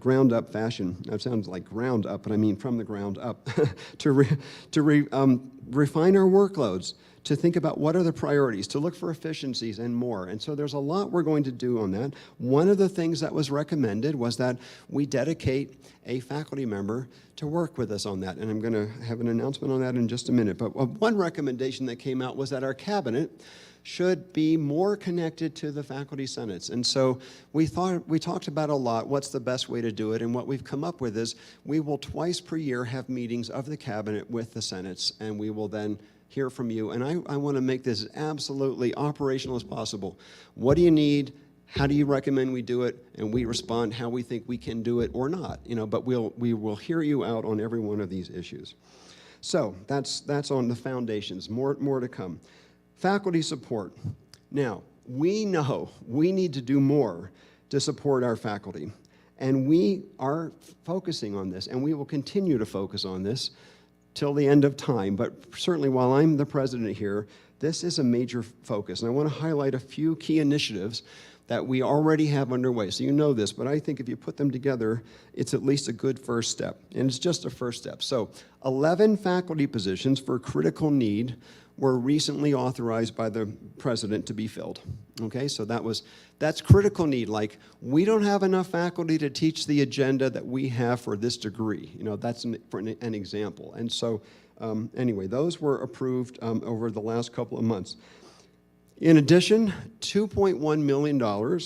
Ground-up fashion. That sounds like ground up, but I mean from the ground up. to refine our workloads, to think about what are the priorities, to look for efficiencies and more. And so there's a lot we're going to do on that. One of the things that was recommended was that we dedicate a faculty member to work with us on that. And I'm going to have an announcement on that in just a minute. But one recommendation that came out was that our cabinet should be more connected to the faculty senates. And so we talked about a lot, what's the best way to do it, and what we've come up with is we will twice per year have meetings of the cabinet with the senates, and we will then hear from you. And I want to make this as absolutely operational as possible. What do you need? How do you recommend we do it? And we respond how we think we can do it or not. But we will hear you out on every one of these issues. So that's on the foundations. More to come. Faculty support. Now, we know we need to do more to support our faculty. And we are focusing on this, and we will continue to focus on this till the end of time. But certainly while I'm the president here, this is a major focus. And I want to highlight a few key initiatives that we already have underway. So you know this, but I think if you put them together, it's at least a good first step. And it's just a first step. So 11 faculty positions for critical need were recently authorized by the president to be filled. Okay, so that's critical need. Like, we don't have enough faculty to teach the agenda that we have for this degree. That's for an example. And so anyway, those were approved over the last couple of months. In addition, $2.1 million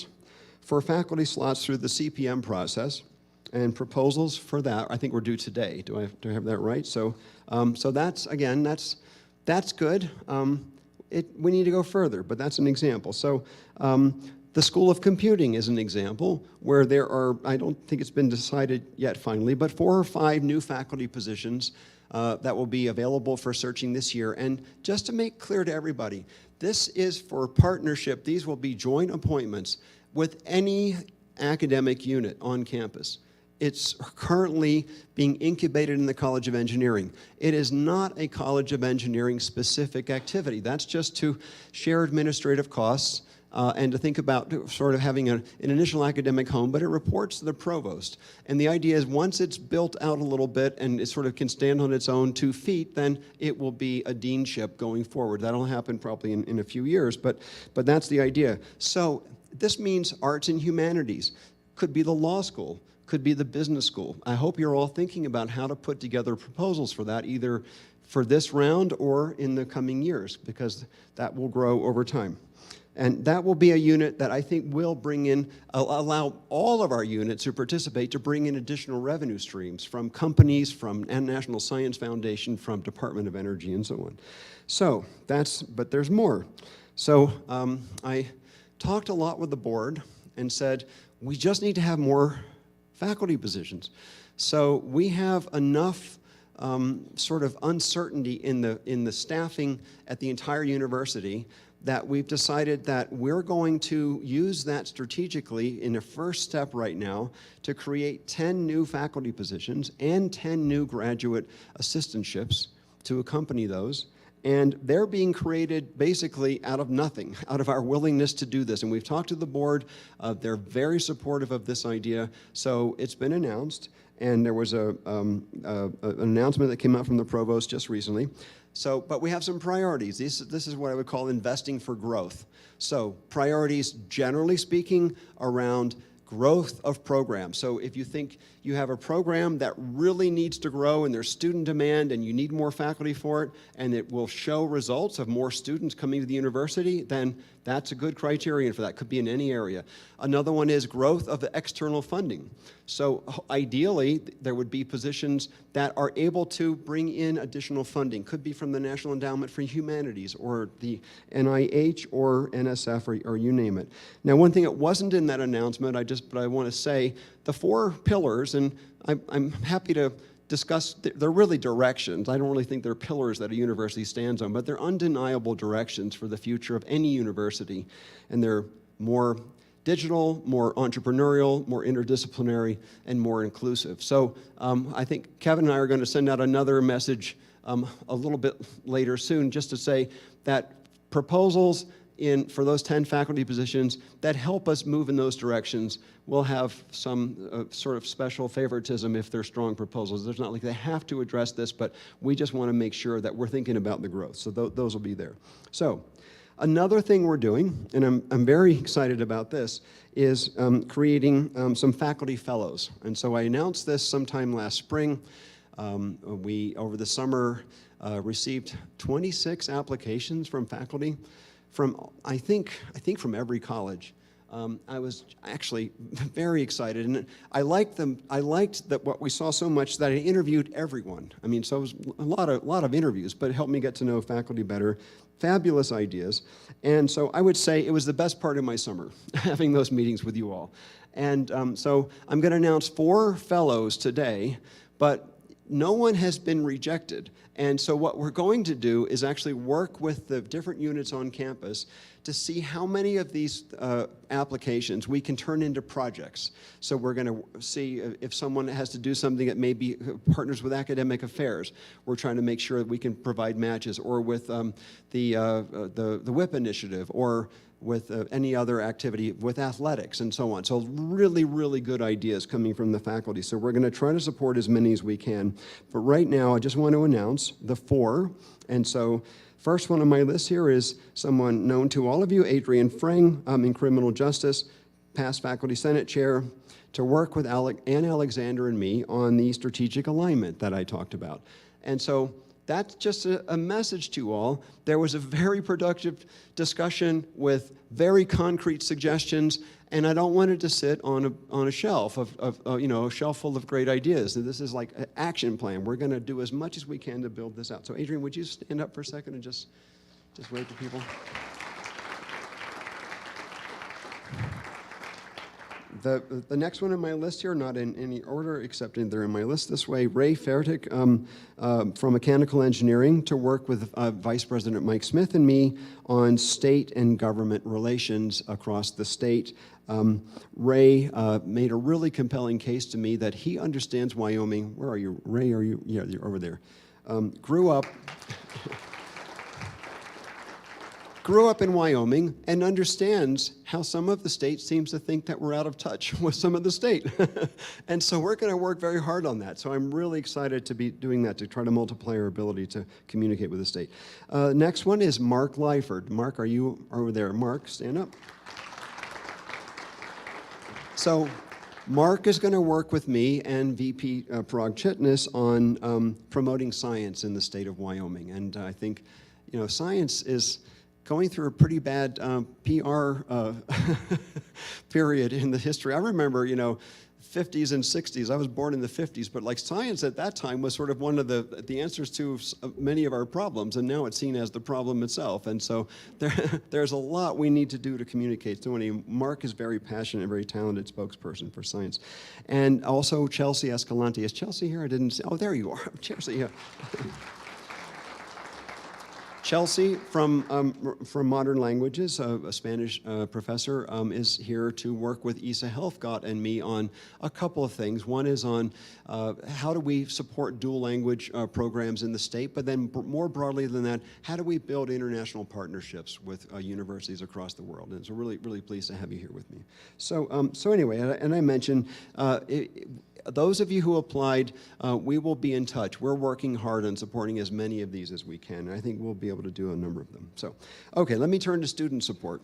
for faculty slots through the CPM process, and proposals for that, I think, were due today. Do I have that right? So that's good. We need to go further, but that's an example. So the School of Computing is an example where there are, I don't think it's been decided yet finally, but 4 or 5 new faculty positions that will be available for searching this year. And just to make clear to everybody, this is for partnership. These will be joint appointments with any academic unit on campus. It's currently being incubated in the College of Engineering. It is not a College of Engineering specific activity. That's just to share administrative costs and to think about sort of having an initial academic home, but it reports to the provost. And the idea is once it's built out a little bit and it sort of can stand on its own 2 feet, then it will be a deanship going forward. That'll happen probably in a few years, but that's the idea. So this means arts and humanities. Could be the law school, could be the business school. I hope you're all thinking about how to put together proposals for that, either for this round or in the coming years, because that will grow over time. And that will be a unit that I think will bring in, allow all of our units who participate to bring in additional revenue streams from companies, from National Science Foundation, from Department of Energy, and so on. So but there's more. So I talked a lot with the board and said, we just need to have more faculty positions. So we have enough sort of uncertainty in the staffing at the entire university that we've decided that we're going to use that strategically in a first step right now to create 10 new faculty positions and 10 new graduate assistantships to accompany those. And they're being created basically out of nothing, out of our willingness to do this. And we've talked to the board. They're very supportive of this idea. So it's been announced. And there was an announcement that came out from the provost just recently. So, but we have some priorities. This is what I would call investing for growth. So priorities, generally speaking, around growth of programs. So if you think you have a program that really needs to grow and there's student demand and you need more faculty for it and it will show results of more students coming to the university, then that's a good criterion for that. Could be in any area. Another one is growth of the external funding. So ideally, there would be positions that are able to bring in additional funding. Could be from the National Endowment for Humanities or the NIH or NSF or you name it. Now, one thing that wasn't in that announcement, but I want to say, the 4 pillars, and I'm happy to discuss, they're really directions. I don't really think they're pillars that a university stands on, but they're undeniable directions for the future of any university. And they're more digital, more entrepreneurial, more interdisciplinary, and more inclusive. So I think Kevin and I are going to send out another message a little bit later soon just to say that proposals for those 10 faculty positions that help us move in those directions will have some sort of special favoritism if they're strong proposals. There's not like they have to address this, but we just want to make sure that we're thinking about the growth. So those will be there. So another thing we're doing, and I'm very excited about this, is creating some faculty fellows. And so I announced this sometime last spring. We, over the summer, received 26 applications from faculty from, I think from every college. I was actually very excited, and I liked them. I liked that what we saw so much that I interviewed everyone. I mean, so it was a lot of interviews, but it helped me get to know faculty better. Fabulous ideas, and so I would say it was the best part of my summer, having those meetings with you all. And so I'm going to announce 4 fellows today, but no one has been rejected. And so what we're going to do is actually work with the different units on campus to see how many of these applications we can turn into projects. So we're going to see if someone has to do something that maybe partners with academic affairs. We're trying to make sure that we can provide matches, or with the WHIP initiative, or with any other activity with athletics and so on. So really, really good ideas coming from the faculty. So we're going to try to support as many as we can. But right now, I just want to announce the 4. And so first one on my list here is someone known to all of you, Adrienne Freng, in criminal justice, past faculty senate chair, to work with Ann Alexander and me on the strategic alignment that I talked about. And so that's just a message to you all. There was a very productive discussion with very concrete suggestions, and I don't want it to sit on a shelf of a shelf full of great ideas. And this is like an action plan. We're going to do as much as we can to build this out. So Adrienne, would you stand up for a second and just wave to people? The next one on my list here, not in any order, except they're in my list this way, Ray Fertig from Mechanical Engineering, to work with Vice President Mike Smith and me on state and government relations across the state. Ray made a really compelling case to me that he understands Wyoming. Where are you, Ray? Are you? Yeah, you're over there. Grew up in Wyoming and understands how some of the state seems to think that we're out of touch with some of the state. And so we're going to work very hard on that. So I'm really excited to be doing that, to try to multiply our ability to communicate with the state. Next one is Mark Lyford. Mark, are you over there? Mark, stand up. So Mark is going to work with me and VP Parag Chitnis on promoting science in the state of Wyoming. And I think, science is going through a pretty bad PR period in the history. I remember, 50s and 60s. I was born in the 50s, but like science at that time was sort of one of the answers to many of our problems, and now it's seen as the problem itself. And so there's a lot we need to do to communicate. So Mark is very passionate and very talented spokesperson for science. And also Chelsea Escalante. Is Chelsea here? I didn't see. Oh, there you are. Chelsea, yeah. Chelsea from Modern Languages, a Spanish professor, is here to work with Isa Helfgott and me on a couple of things. One is on how do we support dual language programs in the state, but then more broadly than that, how do we build international partnerships with universities across the world? And so really, really pleased to have you here with me. So anyway, and I mentioned, those of you who applied, we will be in touch. We're working hard on supporting as many of these as we can, and I think we'll be able to do a number of them. So, okay, let me turn to student support.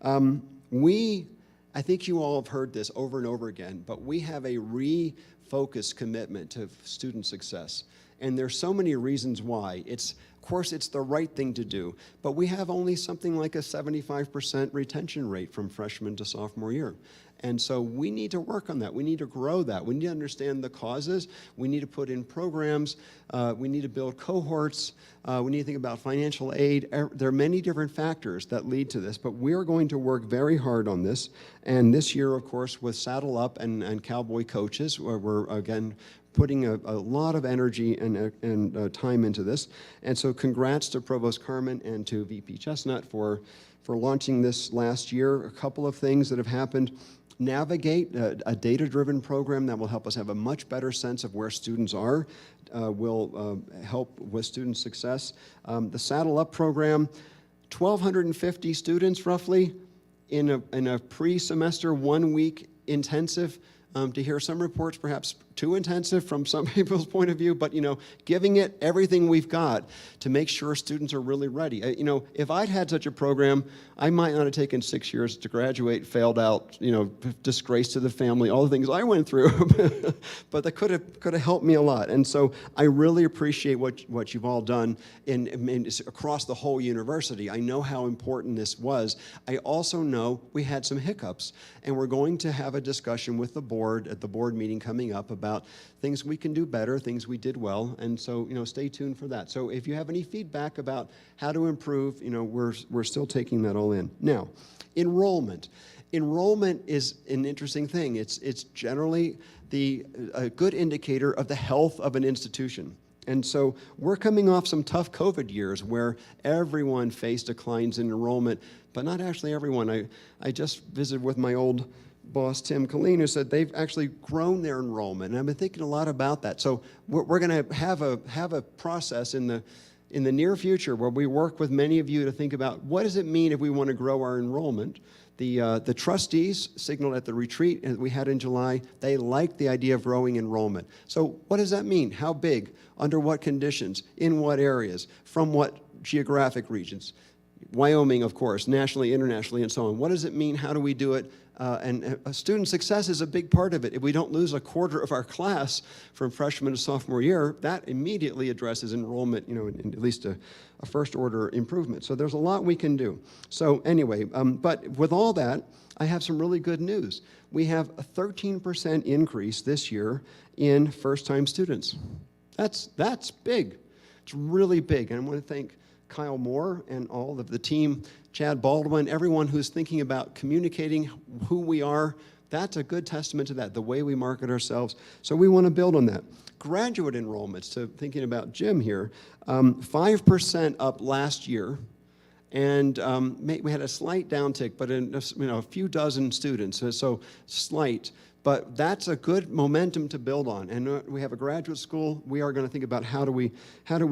I think you all have heard this over and over again, but we have a refocused commitment to student success. And there's so many reasons why. Of course, it's the right thing to do, but we have only something like a 75% retention rate from freshman to sophomore year. And so we need to work on that. We need to grow that. We need to understand the causes. We need to put in programs. We need to build cohorts. We need to think about financial aid. There are many different factors that lead to this, but we're going to work very hard on this. And this year, of course, with Saddle Up and Cowboy Coaches, where we're, again, putting a lot of energy and time into this. And so congrats to Provost Carmen and to VP Chestnut for launching this last year. A couple of things that have happened. Navigate, a data-driven program that will help us have a much better sense of where students are, will help with student success. The Saddle Up program, 1,250 students roughly in a pre-semester, 1-week intensive. To hear some reports, perhaps too intensive from some people's point of view, but giving it everything we've got to make sure students are really ready. If I'd had such a program, I might not have taken 6 years to graduate, failed out, disgrace to the family, all the things I went through, but that could have helped me a lot. And so I really appreciate what you've all done across the whole university. I know how important this was. I also know we had some hiccups, and we're going to have a discussion with the board at the board meeting coming up about things we can do better, things we did well, and so stay tuned for that. So if you have any feedback about how to improve, we're still taking that all in. Now, enrollment. Enrollment is an interesting thing. It's generally a good indicator of the health of an institution. And so we're coming off some tough COVID years where everyone faced declines in enrollment, but not actually everyone. I just visited with my old boss, Tim Colleen, who said they've actually grown their enrollment. And I've been thinking a lot about that. So we're going to have a process in the near future where we work with many of you to think about what does it mean if we want to grow our enrollment. The trustees signaled at the retreat that we had in July, they liked the idea of growing enrollment. So what does that mean? How big? Under what conditions? In what areas? From what geographic regions? Wyoming, of course, nationally, internationally, and so on. What does it mean? How do we do it? And student success is a big part of it. If we don't lose a quarter of our class from freshman to sophomore year, that immediately addresses enrollment, in at least a first-order improvement. So there's a lot we can do. So anyway, but with all that, I have some really good news. We have a 13% increase this year in first-time students. That's big. It's really big. And I want to thank Kyle Moore and all of the team, Chad Baldwin, everyone who's thinking about communicating who we are. That's a good testament to that, the way we market ourselves. So we want to build on that. Graduate enrollments, so thinking about Jim here, 5% up last year. And we had a slight downtick, but a few dozen students, so slight. But that's a good momentum to build on. And we have a graduate school. We are going to think about how do we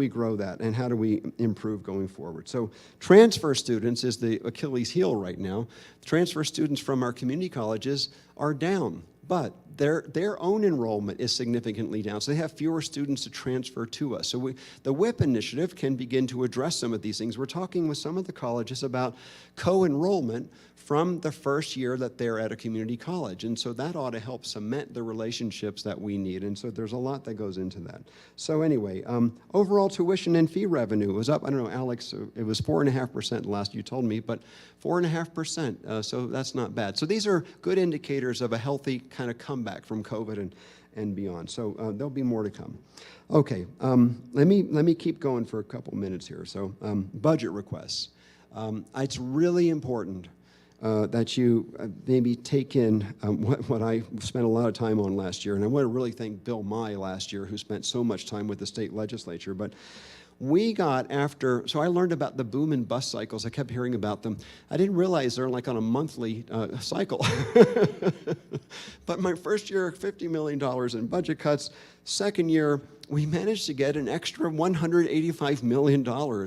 grow that and how do we improve going forward. So transfer students is the Achilles heel right now. Transfer students from our community colleges are down. But their own enrollment is significantly down, so they have fewer students to transfer to us. So the WIP initiative can begin to address some of these things. We're talking with some of the colleges about co-enrollment from the first year that they're at a community college, and so that ought to help cement the relationships that we need, and so there's a lot that goes into that. So anyway, overall tuition and fee revenue was up, I don't know, Alex, it was 4.5% last you told me, but 4.5%, so that's not bad. So these are good indicators of a healthy kind of comeback from COVID and beyond. So there'll be more to come. Okay, let me keep going for a couple minutes here. So budget requests. It's really important that you maybe take in what I spent a lot of time on last year, and I want to really thank Bill Mai last year, who spent so much time with the state legislature. But we got so I learned about the boom and bust cycles. I kept hearing about them. I didn't realize they're like on a monthly cycle. But my first year, $50 million in budget cuts. Second year, we managed to get an extra $185 million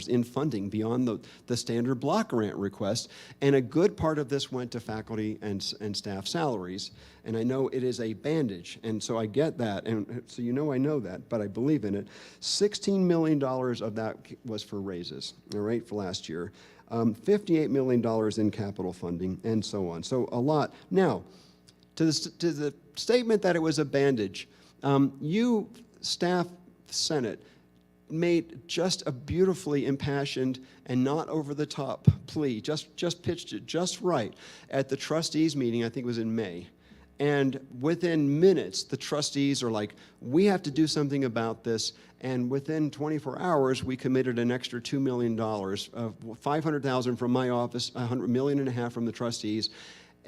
in funding beyond the standard block grant request, and a good part of this went to faculty and staff salaries, and I know it is a bandage, and so I get that, and so you know I know that, but I believe in it. $16 million of that was for raises, all right, for last year. $58 million in capital funding, and so on, so a lot. Now, to the statement that it was a bandage, you, staff, Senate, made just a beautifully impassioned and not over-the-top plea, just pitched it just right at the trustees meeting, I think it was in May. And within minutes, the trustees are like, we have to do something about this. And within 24 hours, we committed an extra $2 million, $500,000 from my office, $1.5 million from the trustees,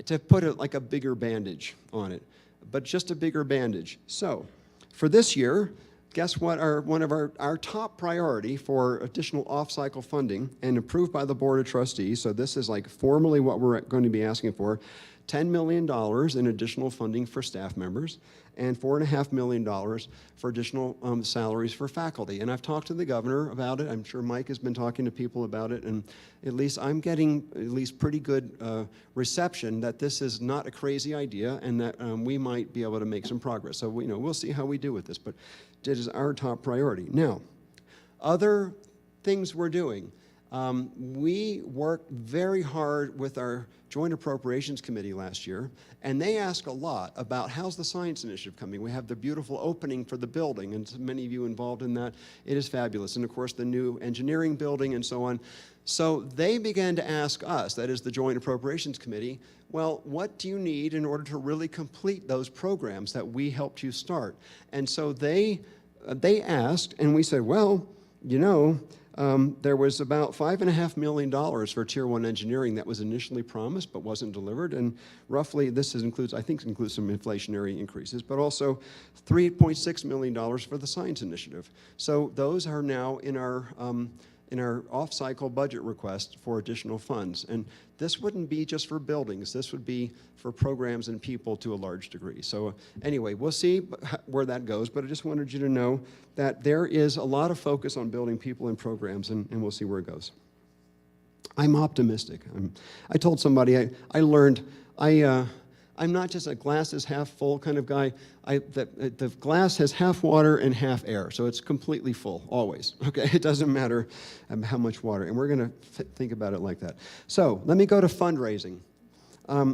to put like a bigger bandage on it, but just a bigger bandage. So for this year, guess what? One of our top priority for additional off-cycle funding, and approved by the Board of Trustees, so this is like formally what we're going to be asking for, $10 million in additional funding for staff members, and $4.5 million for additional salaries for faculty. And I've talked to the governor about it. I'm sure Mike has been talking to people about it, and at least I'm getting pretty good reception that this is not a crazy idea, and that we might be able to make some progress. So we'll see how we do with this, but it is our top priority. Now, other things we're doing. We worked very hard with our Joint Appropriations Committee last year, and they ask a lot about how's the science initiative coming. We have the beautiful opening for the building, and many of you involved in that. It is fabulous. And of course, the new engineering building and so on. So they began to ask us, that is the Joint Appropriations Committee, well, what do you need in order to really complete those programs that we helped you start? And so they asked, and we said, well, there was about $5.5 million for Tier 1 engineering that was initially promised but wasn't delivered, and roughly this includes some inflationary increases, but also $3.6 million for the science initiative. So those are now in our off-cycle budget request for additional funds. And this wouldn't be just for buildings, this would be for programs and people to a large degree. So anyway, we'll see where that goes, but I just wanted you to know that there is a lot of focus on building people and programs, and we'll see where it goes. I'm optimistic. I told somebody, I learned, I'm not just a glass is half full kind of guy. The glass has half water and half air, so it's completely full, always. Okay, it doesn't matter how much water, and we're going to think about it like that. So let me go to fundraising.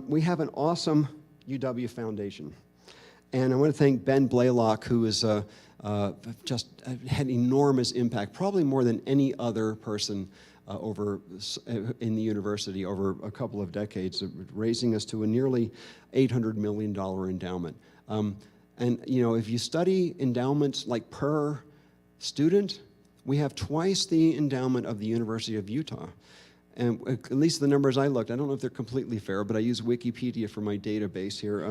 We have an awesome UW Foundation, and I want to thank Ben Blaylock, who is just had enormous impact, probably more than any other person in the university over a couple of decades, raising us to a nearly $800 million endowment. And if you study endowments like per student, we have twice the endowment of the University of Utah. And at least the numbers I looked, I don't know if they're completely fair, but I use Wikipedia for my database here.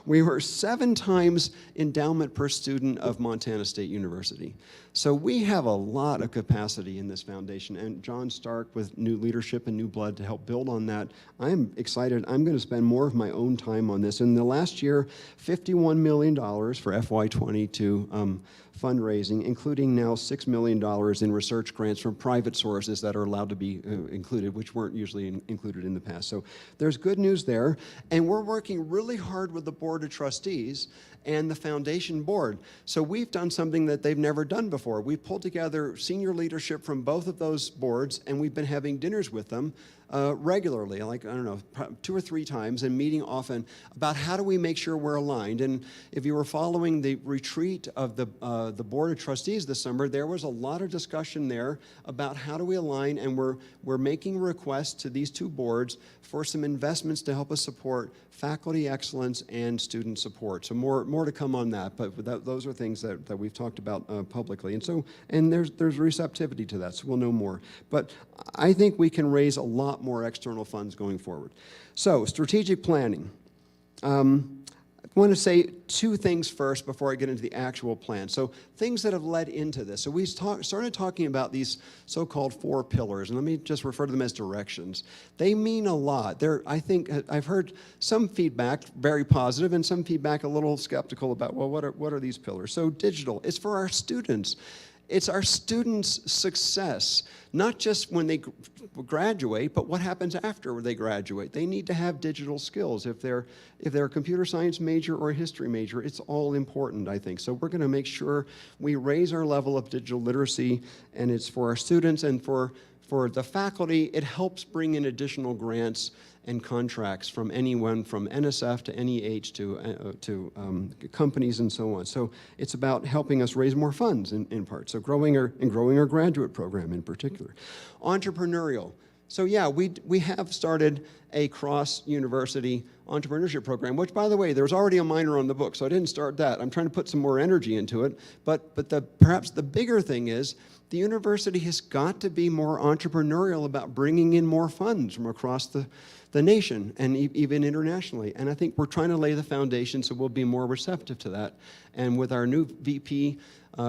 We were 7 times endowment per student of Montana State University. So we have a lot of capacity in this foundation, and John Stark with new leadership and new blood to help build on that. I'm excited. I'm going to spend more of my own time on this. In the last year, $51 million for FY20 to fundraising, including now $6 million in research grants from private sources that are allowed to be included, which weren't usually included in the past. So there's good news there. And we're working really hard with the Board of Trustees and the foundation board. So we've done something that they've never done before. We've pulled together senior leadership from both of those boards, and we've been having dinners with them regularly, like, I don't know, 2 or 3 times, and meeting often about how do we make sure we're aligned. And if you were following the retreat of the Board of Trustees this summer, there was a lot of discussion there about how do we align, and we're making requests to these 2 boards for some investments to help us support faculty excellence and student support. So more to come on that, but those are things that we've talked about publicly. And there's receptivity to that, so we'll know more. But I think we can raise a lot more external funds going forward. So strategic planning. I want to say 2 things first before I get into the actual plan. So things that have led into this. So we started talking about these so-called 4 pillars, and let me just refer to them as directions. They mean a lot. I think I've heard some feedback, very positive, and some feedback a little skeptical about, well, what are these pillars? So digital, it's for our students. It's our students' success, not just when they graduate, but what happens after they graduate. They need to have digital skills. If they're a computer science major or a history major, it's all important, I think. So we're going to make sure we raise our level of digital literacy, and it's for our students and for the faculty. It helps bring in additional grants and contracts from anyone from NSF to NEH to companies and so on. So it's about helping us raise more funds in part. So growing our graduate program in particular. Entrepreneurial. So yeah, we have started a cross-university entrepreneurship program, which, by the way, there's already a minor on the book, so I didn't start that. I'm trying to put some more energy into it. But perhaps the bigger thing is the university has got to be more entrepreneurial about bringing in more funds from across the nation and even internationally. And I think we're trying to lay the foundation so we'll be more receptive to that. And with our new VP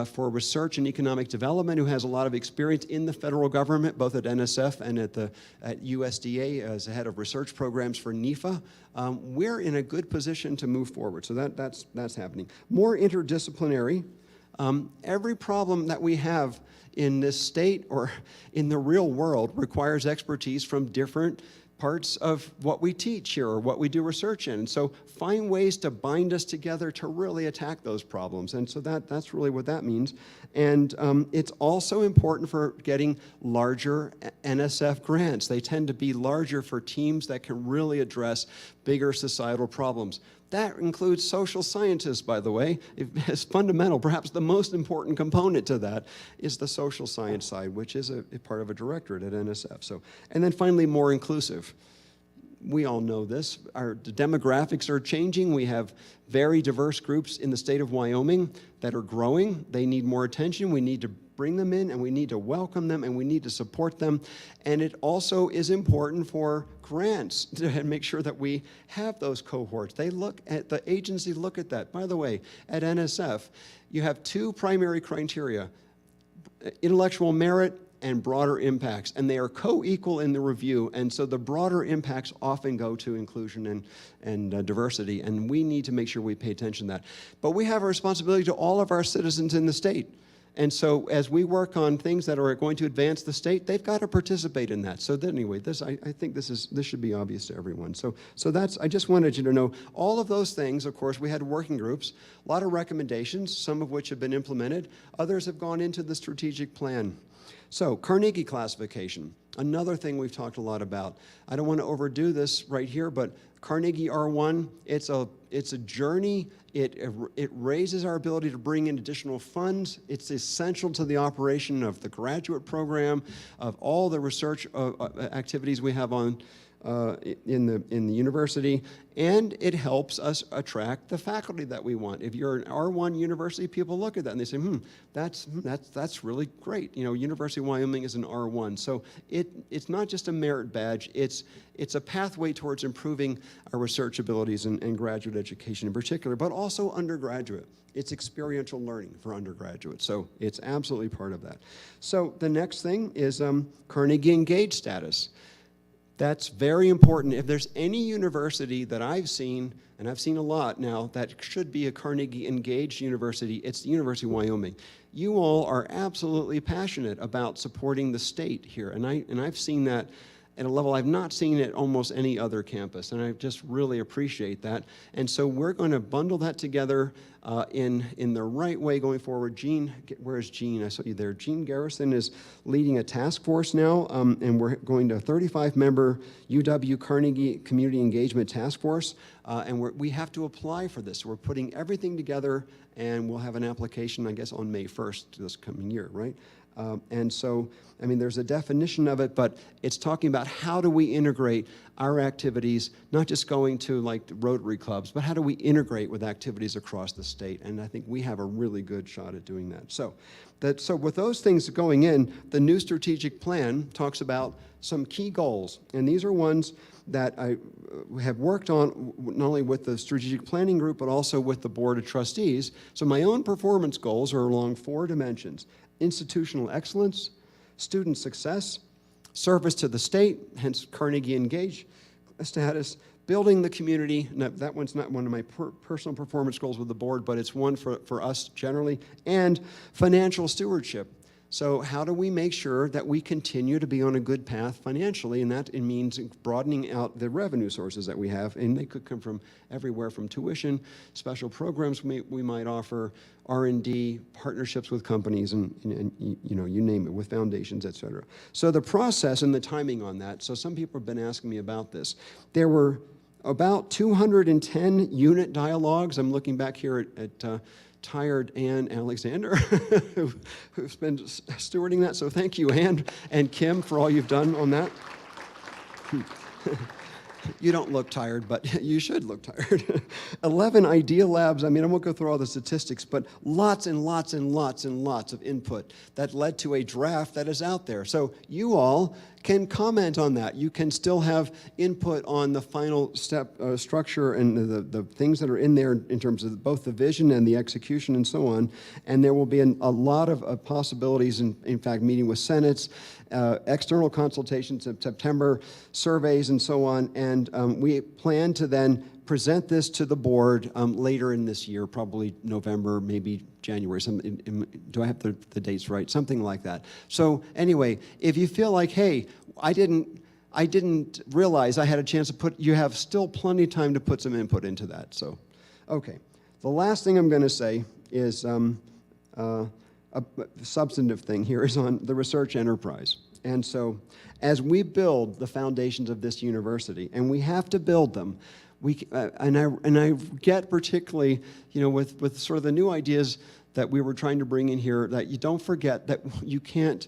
for Research and Economic Development, who has a lot of experience in the federal government, both at NSF and at USDA as the head of research programs for NEFA, we're in a good position to move forward. So that's happening. More interdisciplinary. Every problem that we have in this state or in the real world requires expertise from different parts of what we teach here or what we do research in. And so find ways to bind us together to really attack those problems. And so that's really what that means. And it's also important for getting larger NSF grants. They tend to be larger for teams that can really address bigger societal problems. That includes social sciences, by the way. It's fundamental. Perhaps the most important component to that is the social science side, which is a part of a directorate at NSF. So, and then finally, more inclusive. We all know this. Our demographics are changing. We have very diverse groups in the state of Wyoming that are growing. They need more attention. We need to bring them in, and we need to welcome them, and we need to support them. And it also is important for grants to make sure that we have those cohorts. They look at, the agency look at that. By the way, at NSF, you have 2 primary criteria: intellectual merit and broader impacts, and they are co-equal in the review, and so the broader impacts often go to inclusion and diversity, and we need to make sure we pay attention to that. But we have a responsibility to all of our citizens in the state. And so as we work on things that are going to advance the state, they've got to participate in that. So anyway, I think this should be obvious to everyone. So that's, I just wanted you to know all of those things. Of course, we had working groups, a lot of recommendations, some of which have been implemented. Others have gone into the strategic plan. So Carnegie classification, another thing we've talked a lot about. I don't want to overdo this right here, but Carnegie R1, it's a journey. It raises our ability to bring in additional funds. It's essential to the operation of the graduate program, of all the research activities we have on in the university, and it helps us attract the faculty that we want. If you're an R1 university, people look at that and they say, that's really great. You know, University of Wyoming is an R1. So it's not just a merit badge, it's a pathway towards improving our research abilities and graduate education in particular, but also undergraduate. It's experiential learning for undergraduates, so it's absolutely part of that. So the next thing is Carnegie Engaged status. That's very important. If there's any university that I've seen, and I've seen a lot now, that should be a Carnegie engaged university, it's the University of Wyoming. You all are absolutely passionate about supporting the state here, and I've seen that at a level I've not seen at almost any other campus, and I just really appreciate that. And so we're going to bundle that together in the right way going forward. Jean, where's Jean? I saw you there. Jean Garrison is leading a task force now, and we're going to a 35-member UW Carnegie Community Engagement Task Force, and we have to apply for this. We're putting everything together, and we'll have an application, I guess, on May 1st this coming year, right? And so, I mean, there's a definition of it, but it's talking about how do we integrate our activities, not just going to like the Rotary clubs, but how do we integrate with activities across the state? And I think we have a really good shot at doing that. So with those things going in, the new strategic plan talks about some key goals. And these are ones that I have worked on not only with the strategic planning group, but also with the Board of Trustees. So my own performance goals are along 4 dimensions: institutional excellence, student success, service to the state, hence Carnegie Engaged status, building the community. Now, that one's not one of my personal performance goals with the board, but it's one for us generally, and financial stewardship. So how do we make sure that we continue to be on a good path financially? And that it means broadening out the revenue sources that we have, and they could come from everywhere from tuition, special programs we might offer, R&D, partnerships with companies, and you know, you name it, with foundations, et cetera. So the process and the timing on that, so some people have been asking me about this. There were about 210 unit dialogues. I'm looking back here at tired Ann Alexander, who's been stewarding that. So thank you, Ann and Kim, for all you've done on that. You don't look tired, but you should look tired. 11 idea labs. I mean, I won't go through all the statistics, but lots and lots and lots and lots of input that led to a draft that is out there. So you all can comment on that. You can still have input on the final step structure and the things that are in there in terms of both the vision and the execution and so on. And there will be a lot of possibilities, in fact, meeting with senates, external consultations in September, surveys and so on. And we plan to then present this to the board later in this year, probably November, maybe January. Do I have the dates right? Something like that. So anyway, if you feel like, hey, I didn't realize I had a chance to you have still plenty of time to put some input into that. So, okay. The last thing I'm going to say is a substantive thing here is on the research enterprise. And so as we build the foundations of this university, and we have to build them, and I get particularly, you know, with sort of the new ideas that we were trying to bring in here, that you don't forget that you can't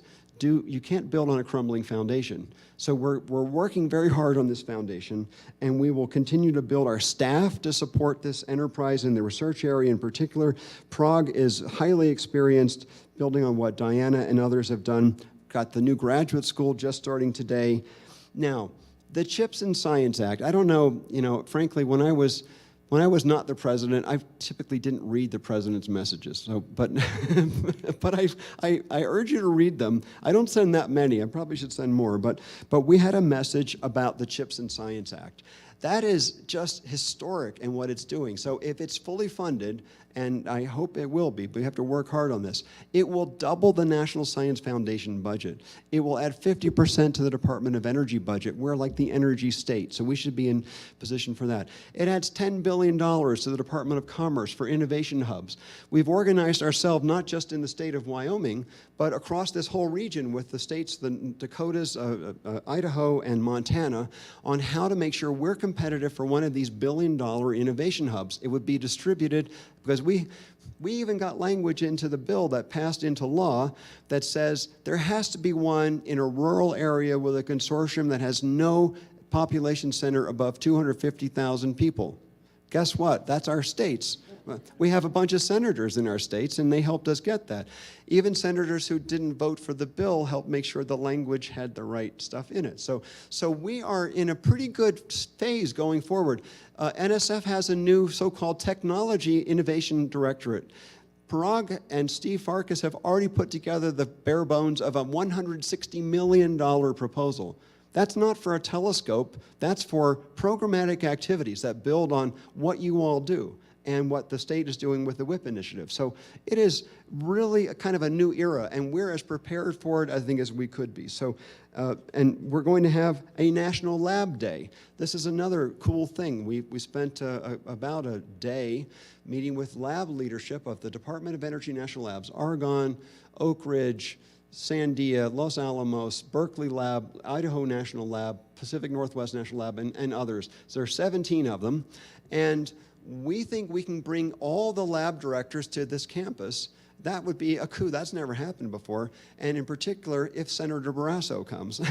build on a crumbling foundation. So we're working very hard on this foundation, and we will continue to build our staff to support this enterprise in the research area in particular. Prague is highly experienced, building on what Diana and others have done. Got the new graduate school just starting today. Now, the CHIPS and Science Act, I don't know, you know, frankly, when I was not the president, I typically didn't read the president's messages. So, but I urge you to read them. I don't send that many. I probably should send more. But we had a message about the CHIPS and Science Act. That is just historic in what it's doing. So if it's fully funded, and I hope it will be, but we have to work hard on this, it will double the National Science Foundation budget. It will add 50% to the Department of Energy budget. We're like the energy state, so we should be in position for that. It adds $10 billion to the Department of Commerce for innovation hubs. We've organized ourselves not just in the state of Wyoming, but across this whole region with the states, the Dakotas, Idaho, and Montana, on how to make sure we're competitive for one of these billion-dollar innovation hubs. It would be distributed, because we even got language into the bill that passed into law that says there has to be one in a rural area with a consortium that has no population center above 250,000 people. Guess what? That's our states. We have a bunch of senators in our states, and they helped us get that. Even senators who didn't vote for the bill helped make sure the language had the right stuff in it. So we are in a pretty good phase going forward. NSF has a new so-called Technology Innovation Directorate. Parag and Steve Farkas have already put together the bare bones of a $160 million proposal. That's not for a telescope. That's for programmatic activities that build on what you all do and what the state is doing with the WHIP initiative. So it is really a kind of a new era, and we're as prepared for it, I think, as we could be. So, and we're going to have a National Lab Day. This is another cool thing. We spent about a day meeting with lab leadership of the Department of Energy National Labs, Argonne, Oak Ridge, Sandia, Los Alamos, Berkeley Lab, Idaho National Lab, Pacific Northwest National Lab, and others. So there are 17 of them. And we think we can bring all the lab directors to this campus. That would be a coup. That's never happened before. And in particular, if Senator Barrasso comes,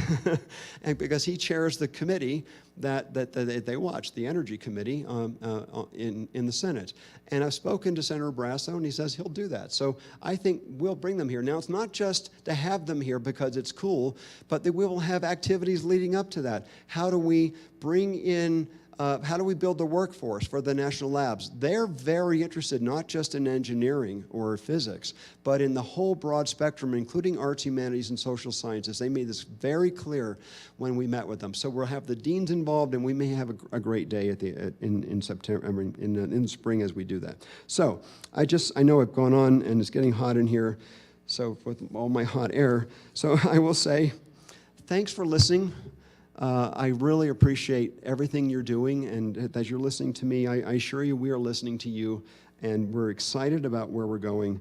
and because he chairs the committee that they watch, the Energy Committee in the Senate. And I've spoken to Senator Barrasso, and he says he'll do that. So I think we'll bring them here. Now, it's not just to have them here because it's cool, but that we will have activities leading up to that. How do we bring in how do we build the workforce for the national labs? They're very interested not just in engineering or physics, but in the whole broad spectrum, including arts, humanities, and social sciences. They made this very clear when we met with them. So we'll have the deans involved, and we may have a great day in September, in the spring as we do that. So I know I've gone on, and it's getting hot in here, so with all my hot air. So I will say, thanks for listening. I really appreciate everything you're doing, and as you're listening to me, I assure you we are listening to you, and we're excited about where we're going.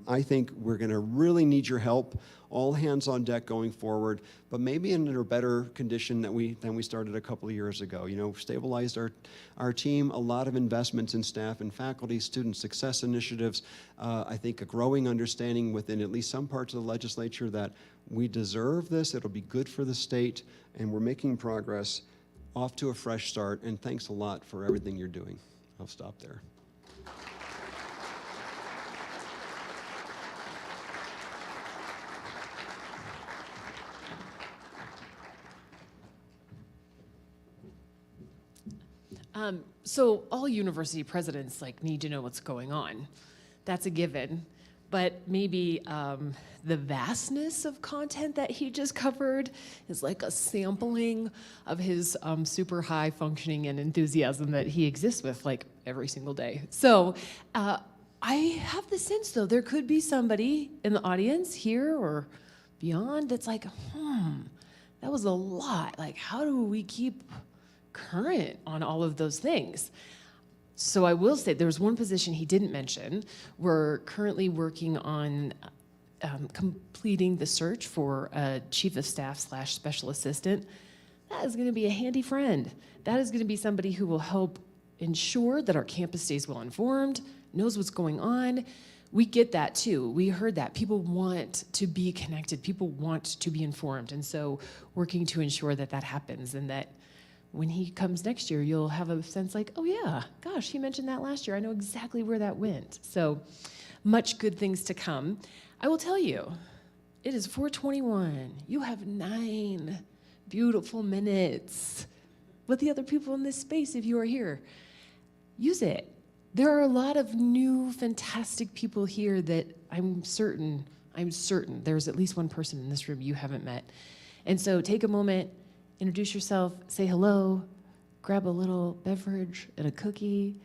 I think we're going to really need your help, all hands on deck going forward, but maybe in a better condition than we started a couple of years ago. You know, stabilized our team, a lot of investments in staff and faculty, student success initiatives. I think a growing understanding within at least some parts of the legislature that we deserve this, it'll be good for the state, and we're making progress, off to a fresh start, and thanks a lot for everything you're doing. I'll stop there. So all university presidents need to know what's going on. That's a given. But maybe the vastness of content that he just covered is like a sampling of his super high functioning and enthusiasm that he exists with every single day. So I have the sense, though, there could be somebody in the audience here or beyond that's like, that was a lot. How do we keep current on all of those things? So I will say there's one position he didn't mention. We're currently working on completing the search for a chief of staff / special assistant. That is going to be a handy friend. That is going to be somebody who will help ensure that our campus stays well informed, knows what's going on. We get that too. We heard that. People want to be connected. People want to be informed. And so working to ensure that that happens, and that when he comes next year, you'll have a sense oh yeah, gosh, he mentioned that last year. I know exactly where that went. So much good things to come. I will tell you, it is 4:21. You have 9 beautiful minutes with the other people in this space if you are here. Use it. There are a lot of new, fantastic people here that I'm certain there's at least one person in this room you haven't met. And so take a moment, introduce yourself, say hello, grab a little beverage and a cookie,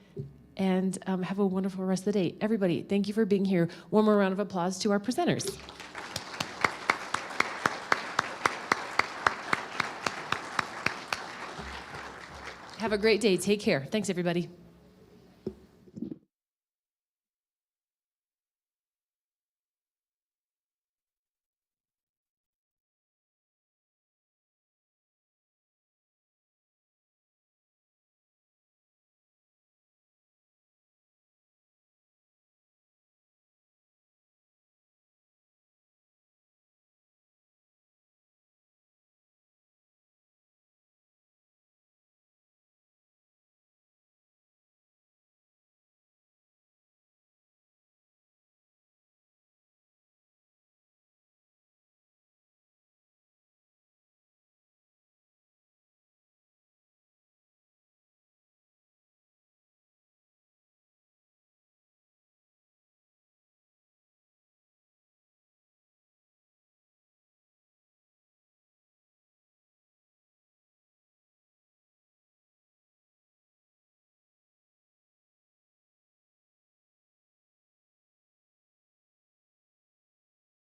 and have a wonderful rest of the day. Everybody, thank you for being here. One more round of applause to our presenters. Have a great day. Take care. Thanks, everybody.